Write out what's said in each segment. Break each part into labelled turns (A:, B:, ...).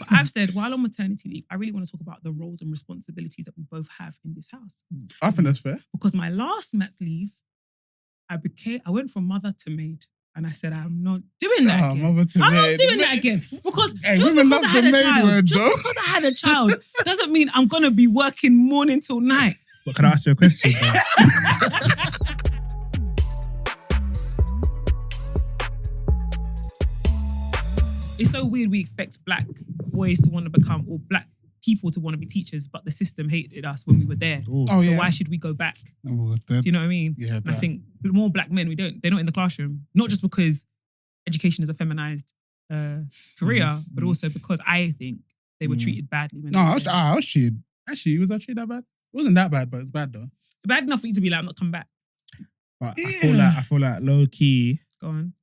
A: I've said, while on maternity leave, I really want to talk about the roles and responsibilities that we both have in this house.
B: I think that's fair.
A: Because my last mat leave, I went from mother to maid. And I said, I'm not doing that again. I'm not doing that again. Because just because I had a child, because I had a child, doesn't mean I'm going to be working morning till night.
C: But can I ask you a question?
A: It's so weird we expect black boys to want to become, or black people to want to be teachers, but the system hated us when we were there. So why should we go back? Do you know what I mean?
B: Yeah,
A: I think more black men, they're not in the classroom. Not just because education is a feminized career, but also because I think they were treated badly.
B: I was treated. Actually, was I treated that bad? It wasn't that bad, but it was bad though.
A: Bad enough for you to be like, I'm not coming back.
C: But I feel like low key.
A: Go on.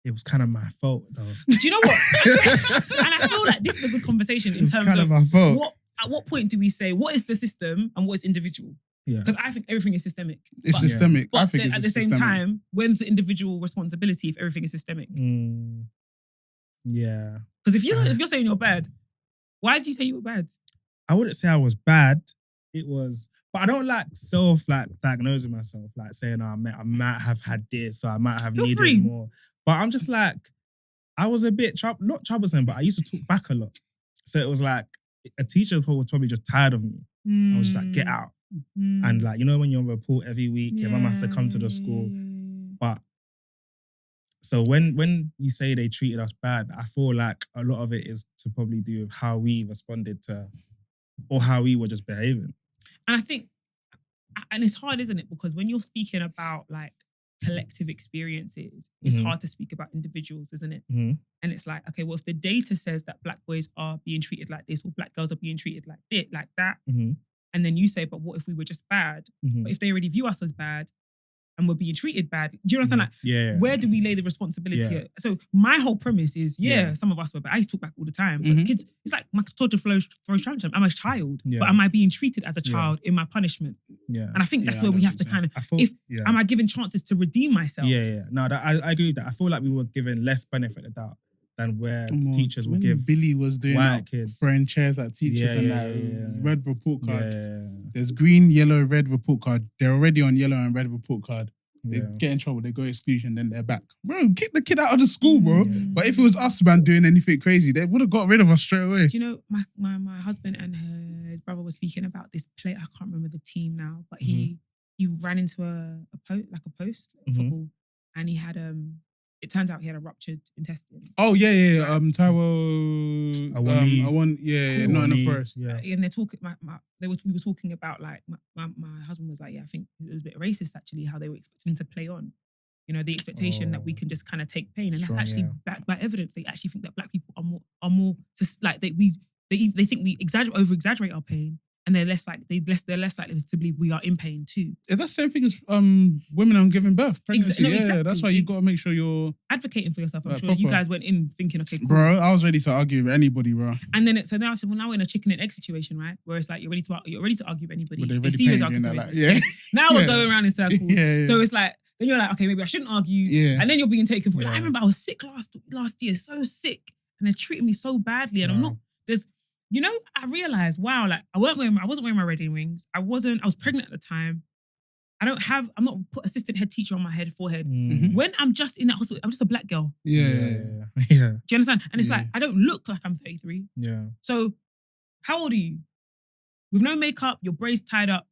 C: It was kind of my fault though.
A: Do you know what? And I feel like this is a good conversation in terms of
C: my fault.
A: At what point do we say what is the system and what is individual?
C: Yeah.
A: Because I think everything is systemic.
B: It's systemic.
A: But
B: I think
A: at the same time, when's the individual responsibility if everything is systemic?
C: Yeah.
A: Because if you're saying you're bad, why did you say you were bad?
C: I wouldn't say I was bad. It was, but I don't like diagnosing myself, like saying I might have had this or I might have needed more. But I'm just like, I was a bit not troublesome, but I used to talk back a lot. So it was like a teacher was probably just tired of me. I was just like, get out. And like, you know, when you're on report every week, your mum has to come to the school. But so when you say they treated us bad, I feel like a lot of it is to probably do with how we responded to, or how we were just behaving.
A: And I think, and it's hard, isn't it? Because when you're speaking about like collective experiences, it's hard to speak about individuals, isn't it? And it's like, okay, well, if the data says that black boys are being treated like this or black girls are being treated like this, like that, and then you say, but what if we were just bad? But if they already view us as bad and we're being treated bad, do you understand? Like, where do we lay the responsibility here? So my whole premise is, some of us were bad. I used to talk back all the time. But kids, it's like my toddler throws tantrum. I'm a child, but am I being treated as a child in my punishment? And I think that's where we have to kind of, am I given chances to redeem myself?
C: No, I agree with that. I feel like we were given less benefit of the doubt than where teachers would give
B: Billy was doing
C: white kids
B: throwing chairs at teachers and that red report card. There's green, yellow, red report card. They're already on yellow and red report card. They get in trouble, they go exclusion, then they're back. Bro, kick the kid out of the school, bro. But if it was us, man, doing anything crazy, they would have got rid of us straight away.
A: Do you know, my husband and his brother were speaking about this play. I can't remember the team now, but he ran into a post of football, and he had it turns out he had a ruptured intestine.
B: Oh Taiwo. Not in the first.
A: And they're talking. We were talking about like my husband was like, I think it was a bit racist actually how they were expecting him to play on. You know, the expectation that we can just kind of take pain, and that's actually backed by evidence. They actually think that black people are more like they think we over exaggerate our pain. And they're less likely to believe we are in pain too.
B: Yeah, that's the same thing as women on giving birth, pregnancy.
A: Exactly.
B: That's why you got to make sure you're
A: advocating for yourself. I'm sure proper. You guys went in thinking, okay, cool.
B: Bro, I was ready to argue with anybody, bro.
A: And then so now I said, well, now we're in a chicken and egg situation, right? Where it's like you're ready to argue with anybody.
B: But they see you as arguing.
A: Now we're going around in circles. So it's like then you're like, okay, maybe I shouldn't argue. And then you're being taken for it. Like, I remember I was sick last year, so sick, and they treated me so badly, and I'm not. You know, I realized, wow, like I wasn't wearing my wedding rings. I was pregnant at the time. I'm not put assistant head teacher on my forehead. When I'm just in that hospital, I'm just a black girl.
C: Do
A: you understand? And it's like, I don't look like I'm 33. So how old are you? With no makeup, your braids tied up.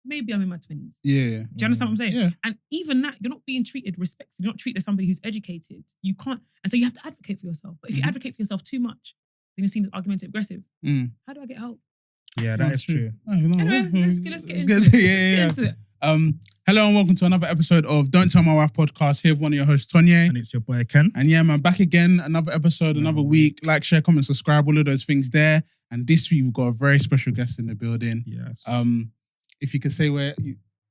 A: Maybe I'm in my 20s. Do you understand what I'm saying? And even that, you're not being treated respectfully. You're not treated as somebody who's educated. You can't. And so you have to advocate for yourself. But if you advocate for yourself too much, then you're seen as argumentative aggressive. How do I get help?
C: Yeah, that is true.
A: Anyway, let's get into it.
B: Hello and welcome to another episode of Don't Tell My Wife podcast. Here with one of your hosts, Tonye.
C: And it's your boy, Ken.
B: And yeah, man, back again. Another episode, another week. Like, share, comment, subscribe, all of those things there. And this week, we've got a very special guest in the building.
C: Yes.
B: If you could say where,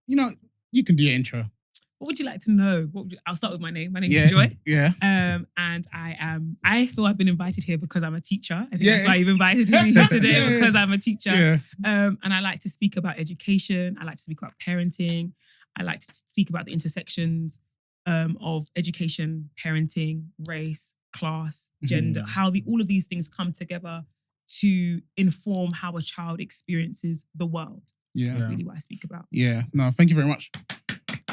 B: you can do your intro.
A: What would you like to know? I'll start with my name. My name is Joy. And I feel I've been invited here because I'm a teacher. I think that's why you've invited me here today, because I'm a teacher. And I like to speak about education. I like to speak about parenting. I like to speak about the intersections of education, parenting, race, class, gender, how all of these things come together to inform how a child experiences the world.
B: Yeah.
A: That's really what I speak about.
B: Yeah. No, thank you very much.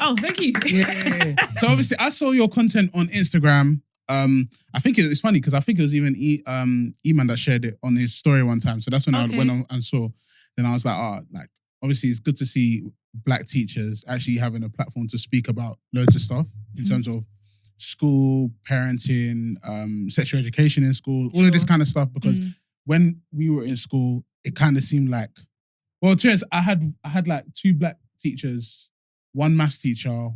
A: Oh, thank you.
B: Yeah. So obviously, I saw your content on Instagram. I think it's funny because I think it was even E-Man that shared it on his story one time. So that's when I went on and saw. Then I was like, like obviously it's good to see Black teachers actually having a platform to speak about loads of stuff in terms of school, parenting, sexual education in school, all of this kind of stuff. Because when we were in school, it kind of seemed like, well, to be honest, I had like 2 Black teachers, 1 maths teacher, I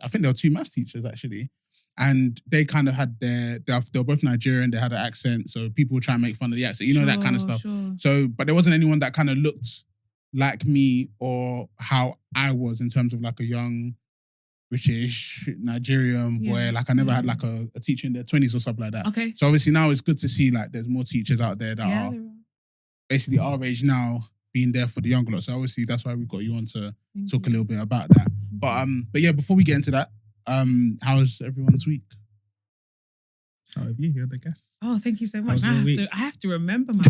B: think there were 2 maths teachers actually. And they kind of had they were both Nigerian, they had an accent, so people would try and make fun of the accent, that kind of stuff.
A: Sure.
B: So, but there wasn't anyone that kind of looked like me or how I was in terms of like a young British Nigerian boy. Like I never had like a teacher in their 20s or something like that.
A: Okay.
B: So obviously now it's good to see like there's more teachers out there that are basically our age now, being there for the younger lot. So obviously that's why we got you on to talk a little bit about that. But yeah, before we get into that, how's everyone's week?
C: How have you? You're the guest.
A: Oh, thank you so much. I have to remember my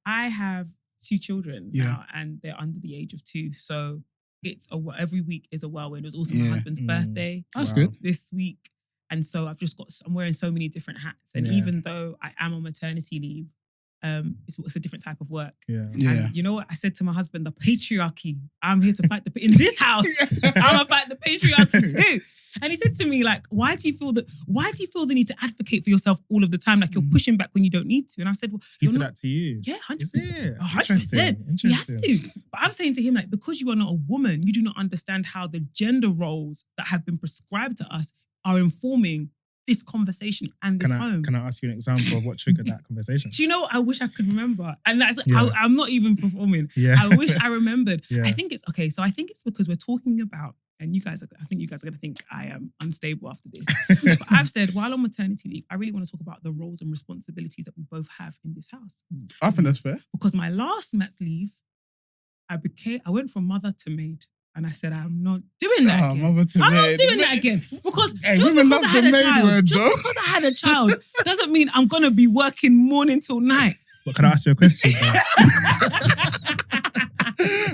A: I have 2 children now and they're under the age of 2. So it's every week is a whirlwind. It was also my husband's birthday.
B: That's good.
A: This week. And so I'm wearing so many different hats. And even though I am on maternity leave, it's a different type of work.
C: Yeah.
A: And you know what? I said to my husband, the patriarchy. I'm here to fight in this house. I'm gonna fight the patriarchy too. And he said to me, like, why do you feel the need to advocate for yourself all of the time? Like you're pushing back when you don't need to. And I said, well,
C: he said that to you.
A: Yeah, 100%.
C: Is it?
A: 100%. He has to. But I'm saying to him, like, because you are not a woman, you do not understand how the gender roles that have been prescribed to us are informing this conversation and this home.
C: Can I ask you an example of what triggered that conversation?
A: Do you know what? I wish I could remember. And that's I'm not even performing.
C: Yeah.
A: I wish I remembered.
C: Yeah.
A: I think it's okay. So I think it's because we're talking about, and I think you guys are going to think I am unstable after this. But I've said, while on maternity leave, I really want to talk about the roles and responsibilities that we both have in this house.
B: I think that's fair.
A: Because my last mat leave, I went from mother to maid. And I said, I'm not doing that again. I'm not doing that again. Because just because I had a child doesn't mean I'm going to be working morning till night.
C: But can I ask you a question?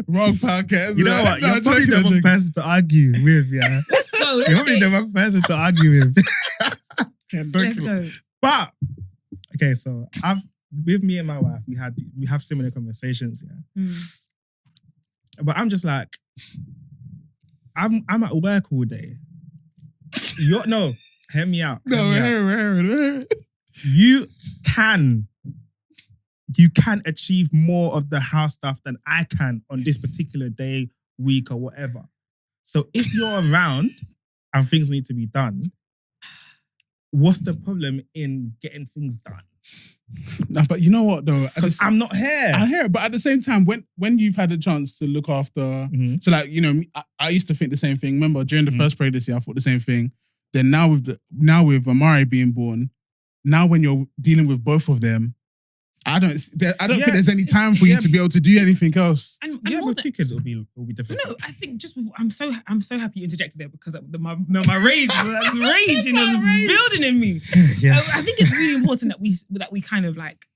B: Wrong podcast.
C: You know what? You're probably the wrong person to argue with, yeah?
A: Let's go.
C: You're probably the wrong person to argue with.
A: Let's go.
C: But, okay, so with me and my wife, we have similar conversations, yeah? But I'm just like, I'm at work all day. Hear me out. You can achieve more of the house stuff than I can on this particular day, week, or whatever. So if you're around and things need to be done, what's the problem in getting things done?
B: No, but you know what though?
C: Because I'm not here.
B: I'm here, but at the same time, when you've had a chance to look after, so like I used to think the same thing. Remember during the first pregnancy, I thought the same thing. Then now with Amari being born, now when you're dealing with both of them, I don't think there's any time for you to be able to do anything else.
A: And
C: with 2 kids, it'll be different.
A: No, I think I'm so happy you interjected there because my rage was raging, was building in me.
C: Yeah.
A: I think it's really important that we kind of like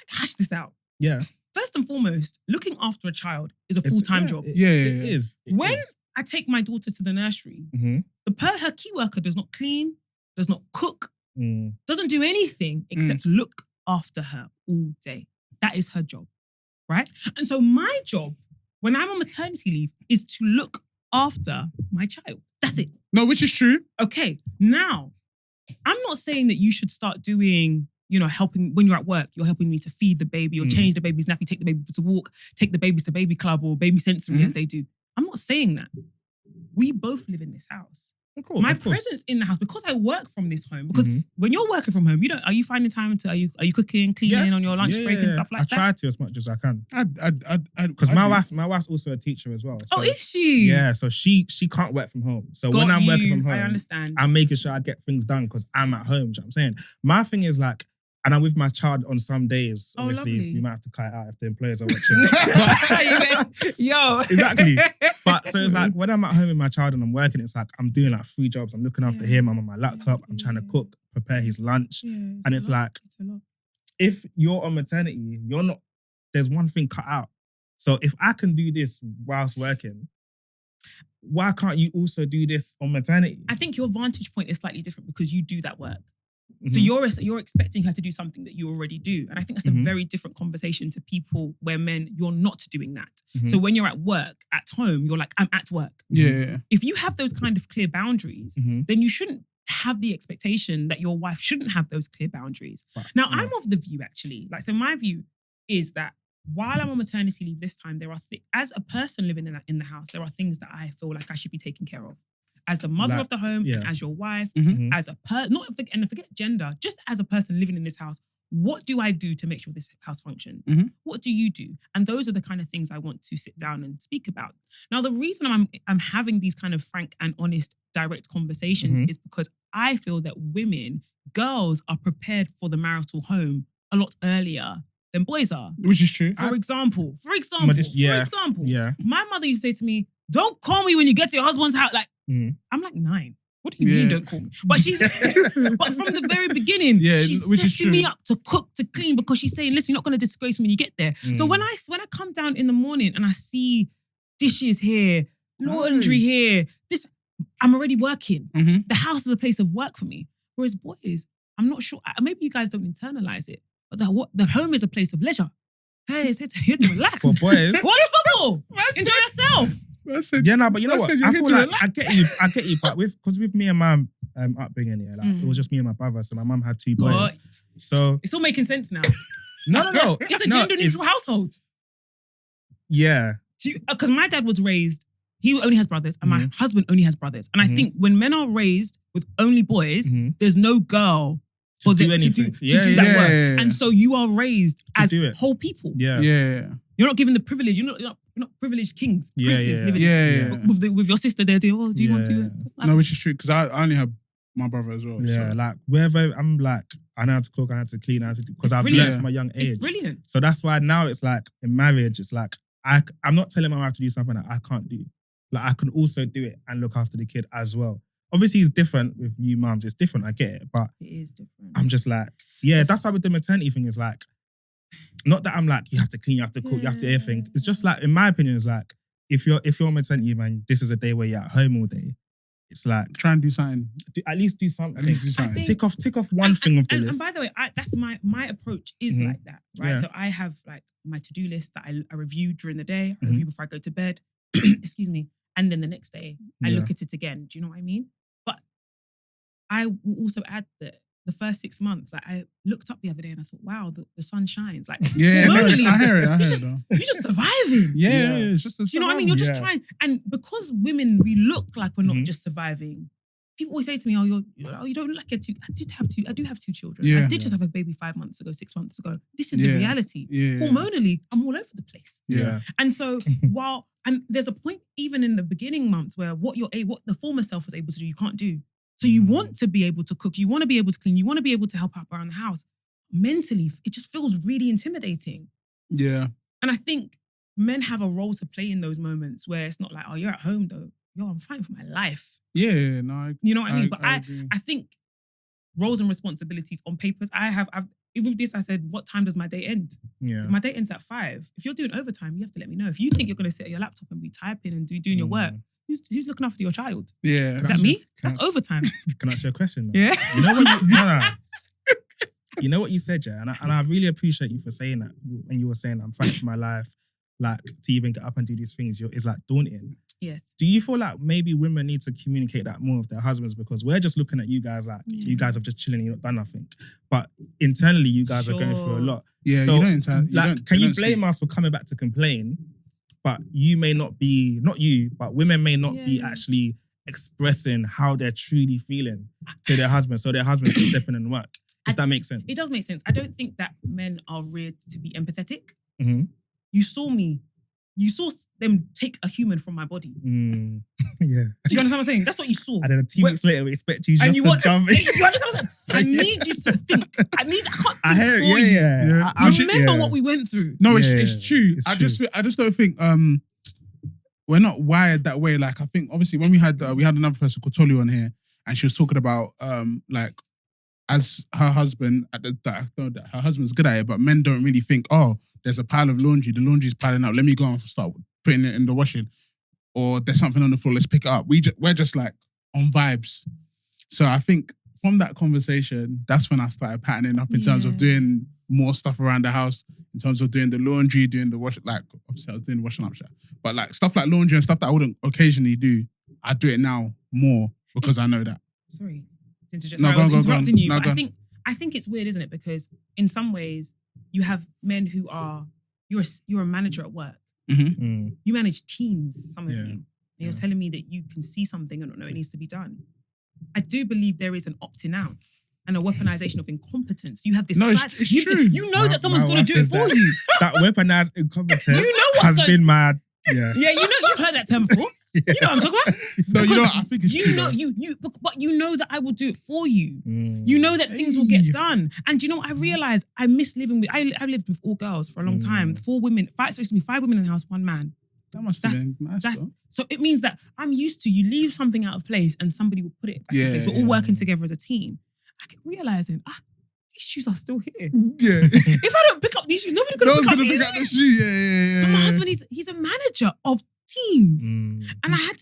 A: hash this out.
C: Yeah.
A: First and foremost, looking after a child is a full-time job.
B: It
C: is.
A: When I take my daughter to the nursery, her key worker does not clean, does not cook, doesn't do anything except look after her all day. That is her job, right? And so my job, when I'm on maternity leave, is to look after my child. That's it.
B: No, which is true.
A: Okay, now, I'm not saying that you should start doing, helping when you're at work, you're helping me to feed the baby or change the baby's nappy, take the baby to walk, take the babies to baby club or baby sensory as they do. I'm not saying that. We both live in this house. My presence in the house, because I work from this home, because when you're working from home, are you finding time are you cooking, cleaning on your lunch break and stuff like that?
C: I try to as much as I can.
B: Because
C: my wife's also a teacher as well. So,
A: oh, is she?
C: Yeah, so she can't work from home. So when I'm working from home,
A: I understand.
C: I'm making sure I get things done because I'm at home. Do you know what I'm saying? My thing is like, and I'm with my child on some days. Obviously, we might have to cut it out if the employers are watching.
A: Yo.
C: Exactly. But so it's like when I'm at home with my child and I'm working, it's like I'm doing like 3 jobs. I'm looking after him. I'm on my laptop. I'm trying to cook, prepare his lunch. And it's like,
A: it's a lot.
C: if you're on maternity, you're not. There's one thing cut out. So if I can do this whilst working, why can't you also do this on maternity?
A: I think your vantage point is slightly different because you do that work. So you're expecting her to do something that you already do. And I think that's a very different conversation to people where you're not doing that. So when you're at work, at home, you're like, I'm at work.
B: Yeah.
A: If you have those kind of clear boundaries, then you shouldn't have the expectation that your wife shouldn't have those clear boundaries. Right. Now, I'm of the view actually, so my view is that while I'm on maternity leave this time, there are as a person living in the house, there are things that I feel like I should be taking care of. As the mother of the home, and as your wife, as a forget gender, just as a person living in this house, what do I do to make sure this house functions? What do you do? And those are the kind of things I want to sit down and speak about. Now, the reason I'm having these kind of frank and honest, direct conversations is because I feel that girls are prepared for the marital home a lot earlier than boys are.
B: Which is true.
A: For example, my mother used to say to me, don't call me when you get to your husband's house. Like, I'm like 9. What do you mean don't call me? But but from the very beginning, she's setting me up to cook, to clean, because she's saying, listen, you're not going to disgrace me when you get there. So when I come down in the morning and I see dishes here, laundry here, I'm already working. The house is a place of work for me. Whereas boys, I'm not sure, maybe you guys don't internalize it, but the home is a place of leisure. Hey, it's here to relax.
C: For boys.
A: Watch football. Enjoy yourself.
C: Yeah, but you know what? I feel like I get you, but with me and my upbringing, it was just me and my brother. So my mum had 2 boys. So
A: it's all making sense now.
C: No.
A: It's a gender neutral household.
C: Yeah.
A: Because my dad was raised, he only has brothers, and my husband only has brothers. And I think when men are raised with only boys, there's no girl for them to do that work. And so you are raised as whole people.
C: Yeah.
A: You're not given the privilege. You're not privileged kings, princes living with your sister there. Do you want to do it?
B: No, which is true, because I only have my brother as well.
C: Yeah,
B: so.
C: like wherever I'm like, I know how to cook, I know how to clean, I know how to do, because I've learned from a young age.
A: It's brilliant.
C: So that's why now it's like in marriage, it's like I'm not telling my wife to do something that I can't do. Like I can also do it and look after the kid as well. Obviously, it's different with you mums. It's different, I get it, but
A: it is different.
C: I'm just like, that's why with the maternity thing is like, not that I'm like, you have to clean, you have to cook, you have to everything. It's just like, in my opinion, it's like, if you're on maternity, man, this is a day where you're at home all day. It's like,
B: try and do something.
C: At least do something. Tick off one thing of the list.
A: And by the way, that's my approach is like that, right? Yeah. So I have like my to-do list that I review during the day, I review before I go to bed, excuse me, and then the next day I look at it again. Do you know what I mean? But I will also add that the first 6 months, like I looked up the other day and I thought, wow, the sun shines. Like,
B: hormonally, I hear it.
A: You're just surviving.
B: Yeah. It's just
A: you know what I mean? You're just trying. And because women, we look like we're not just surviving. People always say to me, you don't like it. I do have 2 children.
B: Yeah.
A: I did just have a baby 5 months ago, 6 months ago. This is the reality. Yeah. Hormonally, I'm all over the place.
B: Yeah.
A: And so and there's a point even in the beginning months where what the former self was able to do, you can't do. So you want to be able to cook, you want to be able to clean, you want to be able to help out around the house. Mentally, it just feels really intimidating.
B: Yeah.
A: And I think men have a role to play in those moments where it's not like, oh, you're at home though. Yo, I'm fighting for my life.
B: Yeah, no.
A: You know what I mean? But I think roles and responsibilities on papers, with this, I said, what time does my day end?
C: Yeah.
A: If my day ends at 5. If you're doing overtime, you have to let me know. If you think you're going to sit at your laptop and be typing and doing your work, who's looking after your child?
B: Yeah.
A: Is that me? That's overtime.
C: Can I ask you a question?
A: Yeah.
C: You know what you know what you said, yeah? And I really appreciate you for saying that. When you were saying, I'm fighting for my life, like to even get up and do these things, it's like daunting.
A: Yes.
C: Do you feel like maybe women need to communicate that more with their husbands? Because we're just looking at you guys like, you guys have just chilling and you've not done nothing. But internally, you guys are going through a lot.
B: Yeah,
C: so, can you blame
B: speak.
C: us for coming back to complain? But you may not be, not you, but women may not be actually expressing how they're truly feeling to their husband. So their husband can step in and work. If that makes sense.
A: It does make sense. I don't think that men are reared to be empathetic.
C: Mm-hmm.
A: You saw me. You saw them take a human from my body.
C: Yeah.
A: Do you understand what I'm saying? That's what you saw.
C: And then 2 weeks later, we expect you just to jump in.
A: You understand what I'm saying? I need you to think. I can't
C: I hear
A: think for
C: it,
A: you. Remember what we went through.
B: No, it's true. I just don't think we're not wired that way. Like I think obviously when we had another person called Tolu on here, and she was talking about like as her husband, her husband's good at it, but men don't really think, oh, there's a pile of laundry, the laundry's piling up, let me go and start putting it in the washing. Or there's something on the floor, let's pick it up. We're just like on vibes. So I think from that conversation, that's when I started patterning up in terms of doing more stuff around the house, in terms of doing the laundry, doing the wash. Like, obviously I was doing the washing up shit. But like stuff like laundry and stuff that I wouldn't occasionally do, I do it now more because I know that.
A: Sorry.
B: I was
A: interrupting you.
B: No,
A: but I think it's weird, isn't it? Because in some ways, you have men who are you're a manager at work.
B: Mm-hmm.
A: You manage teams. Some of you. And you're telling me that you can see something and don't know it needs to be done. I do believe there is an opting out and a weaponization of incompetence. You have this.
B: No, it's true.
A: You know that someone's going to do it for you.
C: That weaponized incompetence
A: has
C: been mad. Yeah.
A: Yeah, you've heard that term before. You know what I'm talking about?
B: No, you know what? I think it's true.
A: But you know that I will do it for you. You know that things will get done. And you know what? I realized I miss living with. I lived with all girls for a long time. 5 women in the house, 1 man.
B: That must have been nice.
A: So it means that I'm used to you leave something out of place and somebody will put it back in place. We're all working together as a team. I kept realizing, these shoes are still here.
B: Yeah.
A: If I don't pick up these shoes, nobody's going to pick up the shoe.
B: Yeah.
A: But my husband, he's a manager of teams. And I have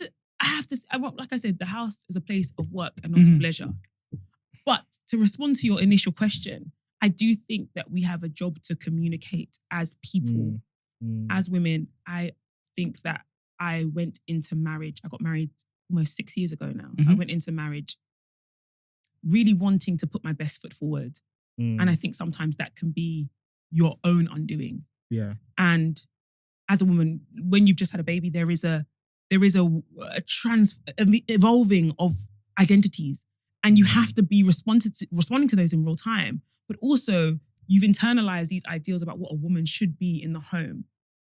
A: to, like I said, the house is a place of work and not of leisure. But to respond to your initial question, I do think that we have a job to communicate as people, as women. I think that I went into marriage. I got married almost 6 years ago now. So I went into marriage really wanting to put my best foot forward. And I think sometimes that can be your own undoing.
C: Yeah.
A: And as a woman, when you've just had a baby, there is a evolving of identities, and you have to be responding to those in real time. But also, you've internalized these ideals about what a woman should be in the home,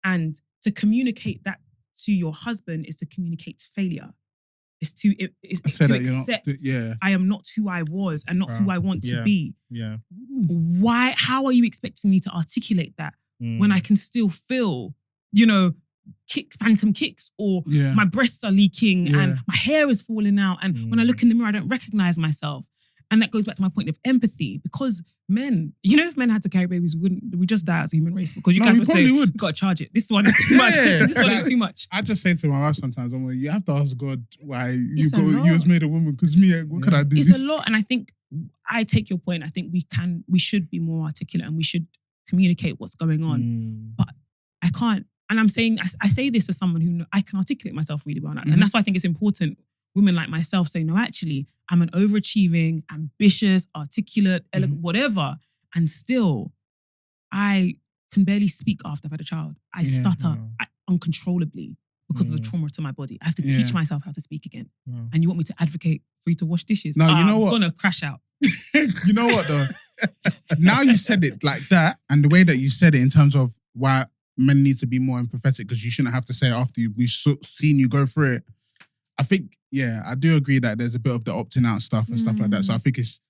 A: and to communicate that to your husband is to communicate failure. It's to accept I am not who I was and not who I want to be.
C: Yeah.
A: Why? How are you expecting me to articulate that when I can still feel, phantom kicks, or my breasts are leaking and my hair is falling out, and when I look in the mirror, I don't recognize myself. And that goes back to my point of empathy, because men, if men had to carry babies, we just die as a human race, because you guys would say, we got to charge it. This one is too much. This one is too much.
B: I just say to my wife sometimes, I'm like, you have to ask God why you was made a woman, because what could I do?
A: It's a lot. And I think, I take your point. I think we should be more articulate and we should communicate what's going on. But I can't. And I'm saying, I say this as someone who I can articulate myself really well. And that's why I think it's important women like myself say, no, actually, I'm an overachieving, ambitious, articulate, elegant, whatever. And still, I can barely speak after I've had a child. I stutter uncontrollably because of the trauma to my body. I have to teach myself how to speak again. And you want me to advocate for you to wash dishes?
B: No, you know what?
A: I'm going to crash out.
B: You know what though? Now you said it like that, and the way that you said it in terms of why men need to be more empathetic, because you shouldn't have to say it after we've seen you go through it. I think, I do agree that there's a bit of the opting out stuff and stuff like that. So I think it's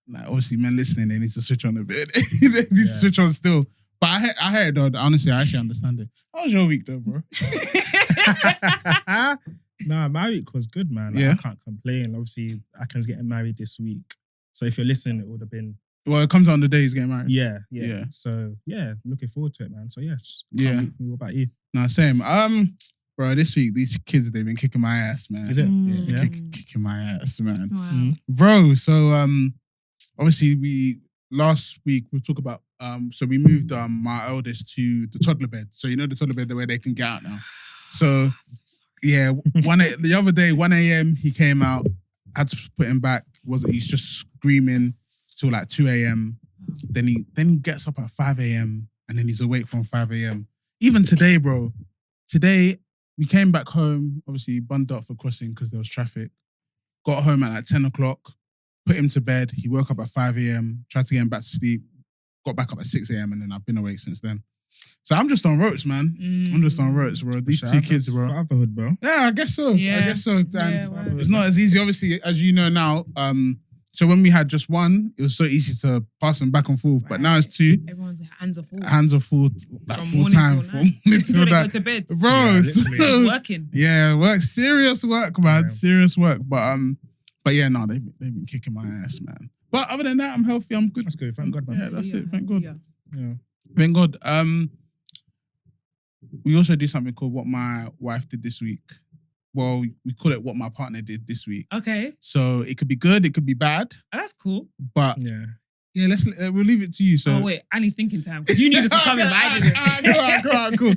B: like, obviously men listening, they need to switch on a bit. They need to switch on still. But I heard it though. Honestly, I actually understand it. How was your week though, bro?
C: Nah, my week was good, man. I can't complain. Obviously, Aken's getting married this week. So if you're listening, it would have been...
B: Well, it comes on the day he's getting married.
C: Yeah. So, looking forward to it, man. So, just can't wait for me. What about you?
B: No, same. Bro, this week, these kids, they've been kicking my ass, man.
C: Is it?
B: Yeah. Kicking my ass, man.
A: Wow.
B: Bro, so obviously last week we talked about, so we moved my eldest to the toddler bed. So the toddler bed, the way they can get out now. So, the other day, 1 a.m, he came out, had to put him back. He's just screaming till like 2 a.m. Then he gets up at 5 a.m. and then he's awake from 5 a.m. Even today, bro. Today, we came back home, obviously bundled up for crossing because there was traffic. Got home at like 10 o'clock, put him to bed. He woke up at 5 a.m, tried to get him back to sleep, got back up at 6 a.m, and then I've been awake since then. So I'm just on ropes, man. I'm just on ropes, bro. These two kids, bro.
C: Fatherhood, bro.
B: Yeah, I guess so.
A: Yeah.
B: I guess so. And
A: wow.
B: it's not as easy, obviously, as you know now. So when we had just one, it was so easy to pass them back and forth. Right. But now it's two.
A: Everyone's hands are full.
B: Hands are full, like full time. From morning
A: till
B: night.
A: go to bed.
B: Bro,
A: it's working.
B: Yeah, work. Serious work, man. Yeah. Serious work. But yeah, no, they've been kicking my ass, man. But other than that, I'm healthy. I'm good.
C: That's good. Thank God, man.
B: Yeah, that's it. Thank God.
C: Yeah.
B: Thank God. We also do something called What My Wife Did This Week. Well, we call it What My Partner Did This Week.
A: Okay.
B: So it could be good, it could be bad.
A: Oh, that's cool.
B: But yeah, we'll leave it to you. So
A: wait, I need thinking time because you knew this was coming, but I didn't.
B: Cool.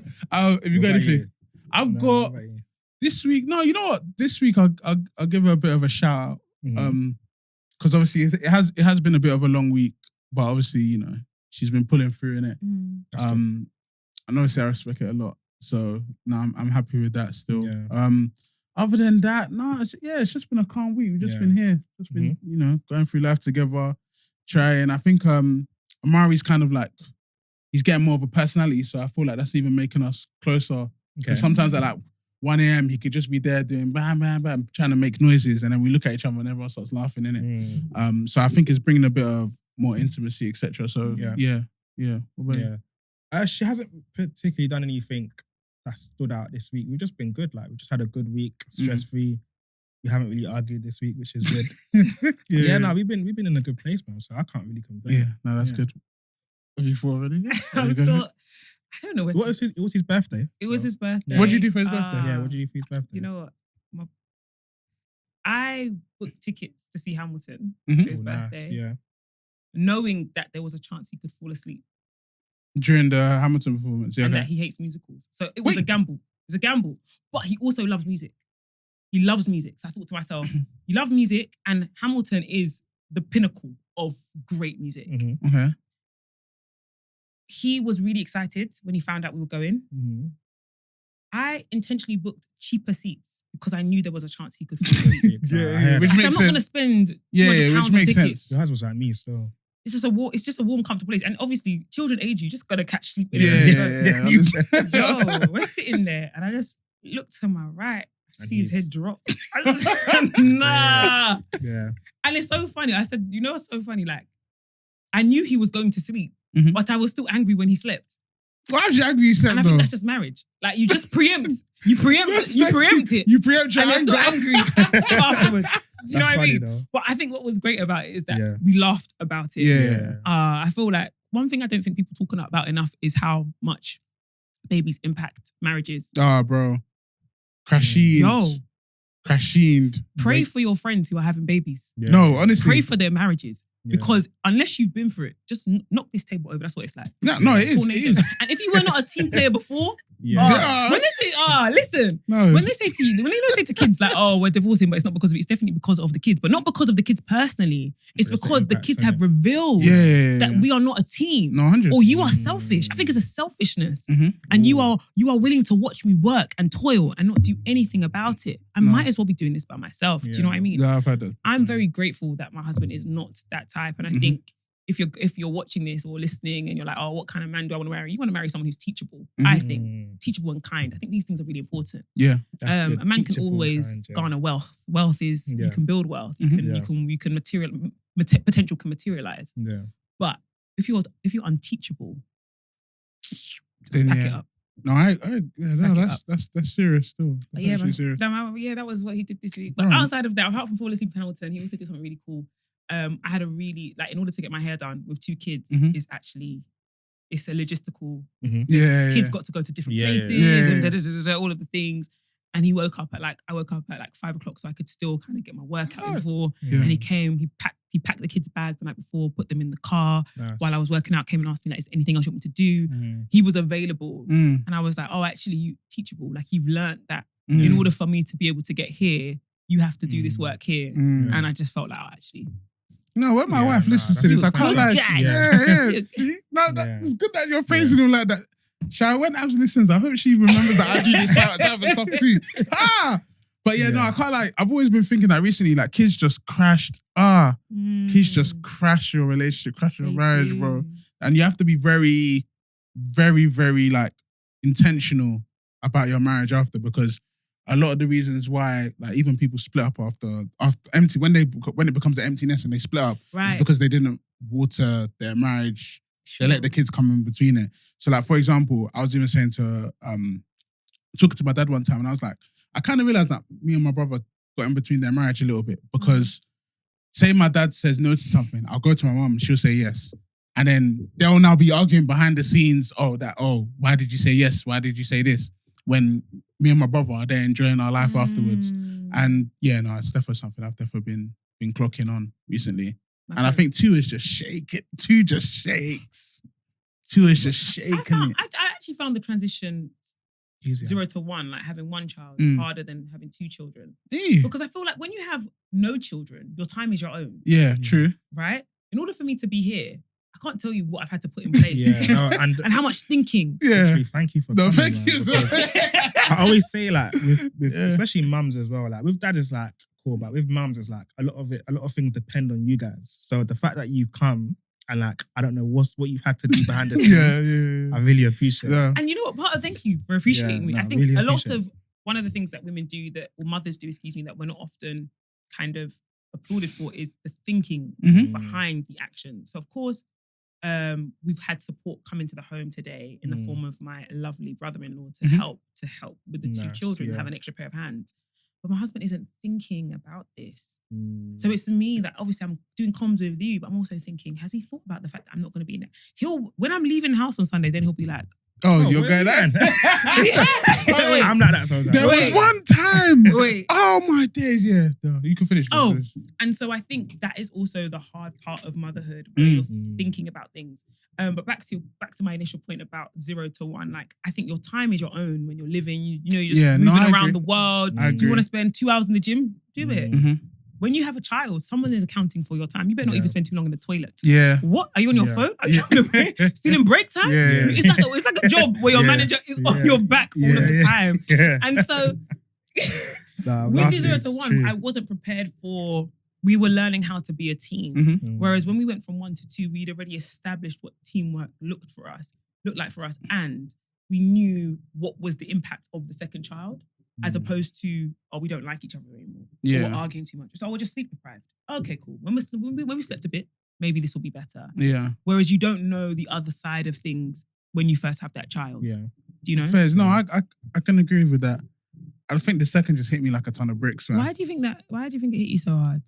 B: If you got anything, I've got this week. No, you know what? This week I'll give her a bit of a shout out. Because obviously it has been a bit of a long week, but obviously she's been pulling through in it. And obviously I respect it a lot. So no, I'm happy with that still. Yeah. Other than that, it's just been a calm week. We've just been here, going through life together, trying. I think Amari's kind of like he's getting more of a personality, so I feel like that's even making us closer. Because sometimes at like 1 a.m. he could just be there doing bam, bam, bam, trying to make noises, and then we look at each other and everyone starts laughing, innit? So I think it's bringing a bit of more intimacy, etc. So yeah. What about you?
C: She hasn't particularly done anything that stood out this week. We've just been good. Like we just had a good week, stress-free. We haven't really argued this week, which is good. We've been in a good place, man. So I can't really complain.
B: Yeah, no, that's good. Have you thought already?
A: I'm still. I don't know.
C: It was his birthday.
A: It was his birthday.
B: What did you do for his birthday?
C: Yeah, what did you do for his birthday?
A: You know what? I booked tickets to see Hamilton for his birthday.
C: Nice,
A: knowing that there was a chance he could fall asleep.
B: During the Hamilton performance,
A: and that he hates musicals. So it was a gamble. It's a gamble. But he also loves music. He loves music. So I thought to myself, you love music and Hamilton is the pinnacle of great music.
B: Okay.
A: He was really excited when he found out we were going. I intentionally booked cheaper seats because I knew there was a chance he could fall asleep.
B: Which makes sense.
A: I'm not going to spend £200 on tickets.
C: Your husband's like me, so...
A: It's just a warm, comfortable place. And obviously, children age you, just gotta catch sleep.
B: Yeah.
A: Yo, we're sitting there and I just look to my right, see his head drop. I just, nah.
C: Yeah.
A: And it's so funny. I said, what's so funny? Like, I knew he was going to sleep, but I was still angry when he slept.
B: Why was you angry you slept,
A: and I think that's just marriage. Like, you just preempt. You preempt it. You preempt your and you're still angry afterwards. Do you know what I mean? Though. But I think what was great about it is that we laughed about it.
B: Yeah.
A: I feel like one thing I don't think people talk about enough is how much babies impact marriages.
B: Bro. Crashed.
A: Pray for your friends who are having babies.
B: Yeah. No, honestly.
A: Pray for their marriages. Because unless you've been through it, just knock this table over. That's what it's like.
B: No, it is.
A: And if you were not a team player before, when they say, listen, when they say to you, when they say to kids like, we're divorcing, but it's not because of it, it's definitely because of the kids, but not because of the kids personally. It's because the kids have revealed that we are not a team.
B: No, 100%.
A: Or you are selfish. I think it's a selfishness. And you are willing to watch me work and toil and not do anything about it. I might as well be doing this by myself. Do you know what I mean?
B: Yeah, I've had that.
A: I'm very grateful that my husband is not that type. And I think if you're watching this or listening and you're like, what kind of man do I want to marry? You want to marry someone who's teachable. I think teachable and kind. I think these things are really important.
B: Yeah,
A: a man can always garner wealth. Wealth is you can build wealth. You can potential can materialize.
C: Yeah,
A: but if you're unteachable, just back it up.
B: No, that's serious still. That's serious.
A: That was what he did this week. But outside of that, apart from falling asleep in Hamilton, he also did something really cool. I had a really, in order to get my hair done with 2 kids is actually, it's a logistical. Kids got to go to different places and all of the things. And he woke up at I woke up at 5 o'clock so I could still kind of get my workout in before. And he came, he packed the kids' bags the night before, put them in the car while I was working out, came and asked me, is there anything else you want me to do? He was available. And I was like, actually, you teachable. You've learned that in order for me to be able to get here, you have to do this work here. And I just felt like, actually.
B: No, when my wife listens to this, I can't lie. See? No, it's good that you're praising him like that. When Abs listens, I hope she remembers that I do this type of stuff too. But no, I can't lie. I've always been thinking that recently, kids just crashed. Kids just crash your relationship, crash your marriage, bro. And you have to be very, very, very intentional about your marriage after, because a lot of the reasons why, even people split up after empty, when it becomes an emptiness and they split up, it's because they didn't water their marriage. They let the kids come in between it. So, for example, I was even saying talking to my dad one time, and I was like, I kind of realized that me and my brother got in between their marriage a little bit because say my dad says no to something, I'll go to my mum and she'll say yes. And then they'll now be arguing behind the scenes, why did you say yes? Why did you say this? When me and my brother are there enjoying our life afterwards. And it's definitely something I've definitely been clocking on recently. And I think 2 is just shaking. 2 just shakes. 2 is just shaking it.
A: I actually found the transition easier. 0 to 1, like having 1 child, harder than having 2 children. Because I feel like when you have no children, your time is your own.
B: Yeah, true.
A: Right? In order for me to be here, I can't tell you what I've had to put in place. And how much thinking.
B: Yeah.
C: Actually, thank you for coming. Thank you. I always say like with especially mums as well. Like with dad it's like cool, but with mums it's like a lot of things depend on you guys. So the fact that you come and like I don't know what you've had to do behind the scenes. I really appreciate it.
A: And you know what? Thank you for appreciating me. I think really one of the things that women do or mothers do, that we're not often kind of applauded for is the thinking behind the action. So of course, we've had support come into the home today in the form of my lovely brother-in-law to help with the 2 children, have an extra pair of hands. But my husband isn't thinking about this. So it's me that obviously I'm doing comms with you, but I'm also thinking, has he thought about the fact that I'm not going to be in there? When I'm leaving the house on Sunday, then he'll be like,
B: you're going there?
C: I'm not that sometimes.
B: There was one time. Oh my days, yeah. No, you can finish.
A: And so I think that is also the hard part of motherhood, where you're thinking about things. But back to my initial point about 0 to 1, like I think your time is your own when you're living. You're just moving around the world. Do you want to spend 2 hours in the gym? Do it. When you have a child, someone is accounting for your time. You better not even spend too long in the toilet.
B: Yeah.
A: What? Are you on your phone? Are you still in break time?
B: Yeah.
A: It's like a job where your manager is on your back all of the time.
B: Yeah.
A: And so with the 0 to 1, I wasn't prepared for. We were learning how to be a team. Whereas when we went from 1 to 2, we'd already established what teamwork looked like for us, and we knew what was the impact of the second child. As opposed to, we don't like each other anymore. Or we're arguing too much. So we're just sleep deprived. Okay, cool. When we slept a bit, maybe this will be better.
B: Yeah.
A: Whereas you don't know the other side of things when you first have that child. Yeah. Do you know?
B: Fairs. No, I can agree with that. I think the second just hit me like a ton of bricks. Man.
A: Why do you think it hit you so hard?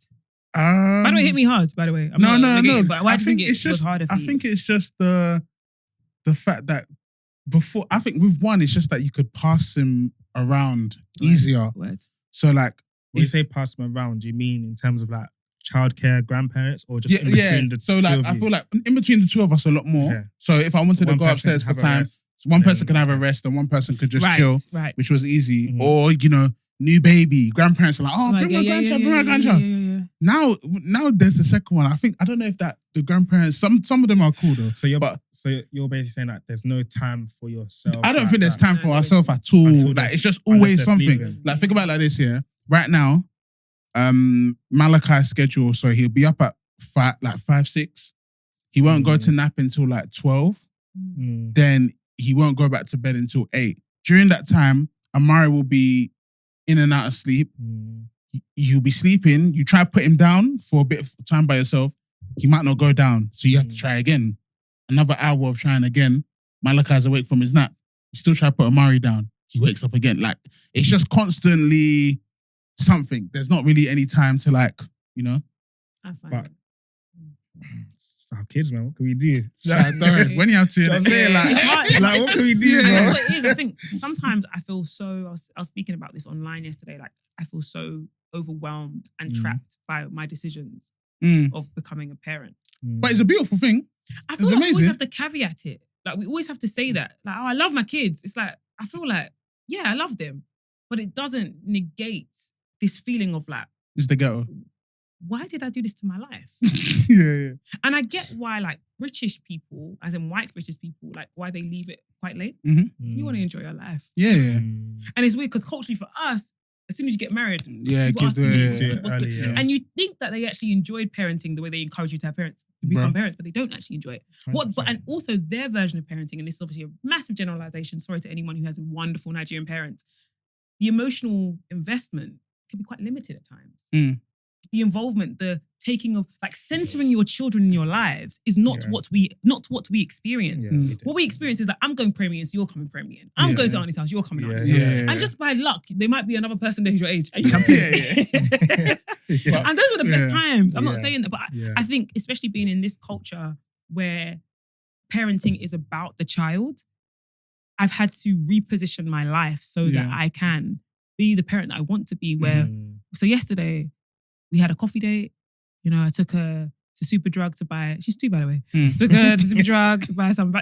A: By the way, it hit me hard, by the way.
B: No.
A: But why do you think it was harder for you?
B: I think it's just the fact that before, I think with 1, it's just that you could pass him around easier.
A: Words.
B: So like,
C: when you say pass them around, do you mean in terms of like childcare, grandparents, or just in between the
B: so like, I feel like in between the 2 of us a lot more.
C: Yeah.
B: So if I wanted to go upstairs for time, one person can have a rest and one person could just chill, which was easy. Or new baby, grandparents are like, bring my grandchild.
A: Yeah.
B: Now there's the second one. I don't know if that the grandparents, some of them are cool though.
C: So you're basically saying that there's no time for yourself.
B: I don't think there's time for ourselves at all. Like it's just always something. Like think about it like this, yeah. Right now, Malachi's schedule, so he'll be up at 5, 6. He won't go to nap until like 12. Then he won't go back to bed until 8. During that time, Amari will be in and out of sleep. You'll be sleeping. You try to put him down for a bit of time by yourself. He might not go down. So you have to try again. Another hour of trying again. Malachi's awake from his nap. You still try to put Amari down. He wakes up again. Like, it's just constantly something. There's not really any time to
A: I find
C: but it's our kids, man. What can we do?
B: When you have to
C: say like what can we do?
A: That's what it is. I think sometimes I feel so. I was speaking about this online yesterday. Like I feel so overwhelmed and trapped by my decisions of becoming a parent.
B: But it's a beautiful thing.
A: I feel like we always have to caveat it. Like we always have to say that. Like, I love my kids. It's like I feel like I love them, but it doesn't negate this feeling of like
B: it's the ghetto.
A: Why did I do this to my life?
B: Yeah.
A: And I get why, like, British people, as in white British people, like, why they leave it quite late. You want to enjoy your life.
B: Yeah.
A: And it's weird because culturally for us, as soon as you get married,
B: kids
A: and you think that they actually enjoyed parenting the way they encourage you to have parents, to become parents, but they don't actually enjoy it. And also their version of parenting, and this is obviously a massive generalization, sorry to anyone who has wonderful Nigerian parents, the emotional investment can be quite limited at times. The involvement, the centering your children in your lives is not what we experience. What we experience is that I'm going premium, so you're coming premium. I'm going to Auntie's house, you're coming Auntie's house. And just by luck, there might be another person there who's your age. And you can And those were the best times. I'm not saying that, but I think especially being in this culture where parenting is about the child, I've had to reposition my life so that I can be the parent that I want to be. So yesterday we had a coffee date. You know, I took her to Superdrug to buy. She's 2, by the way. Took her to Superdrug to buy some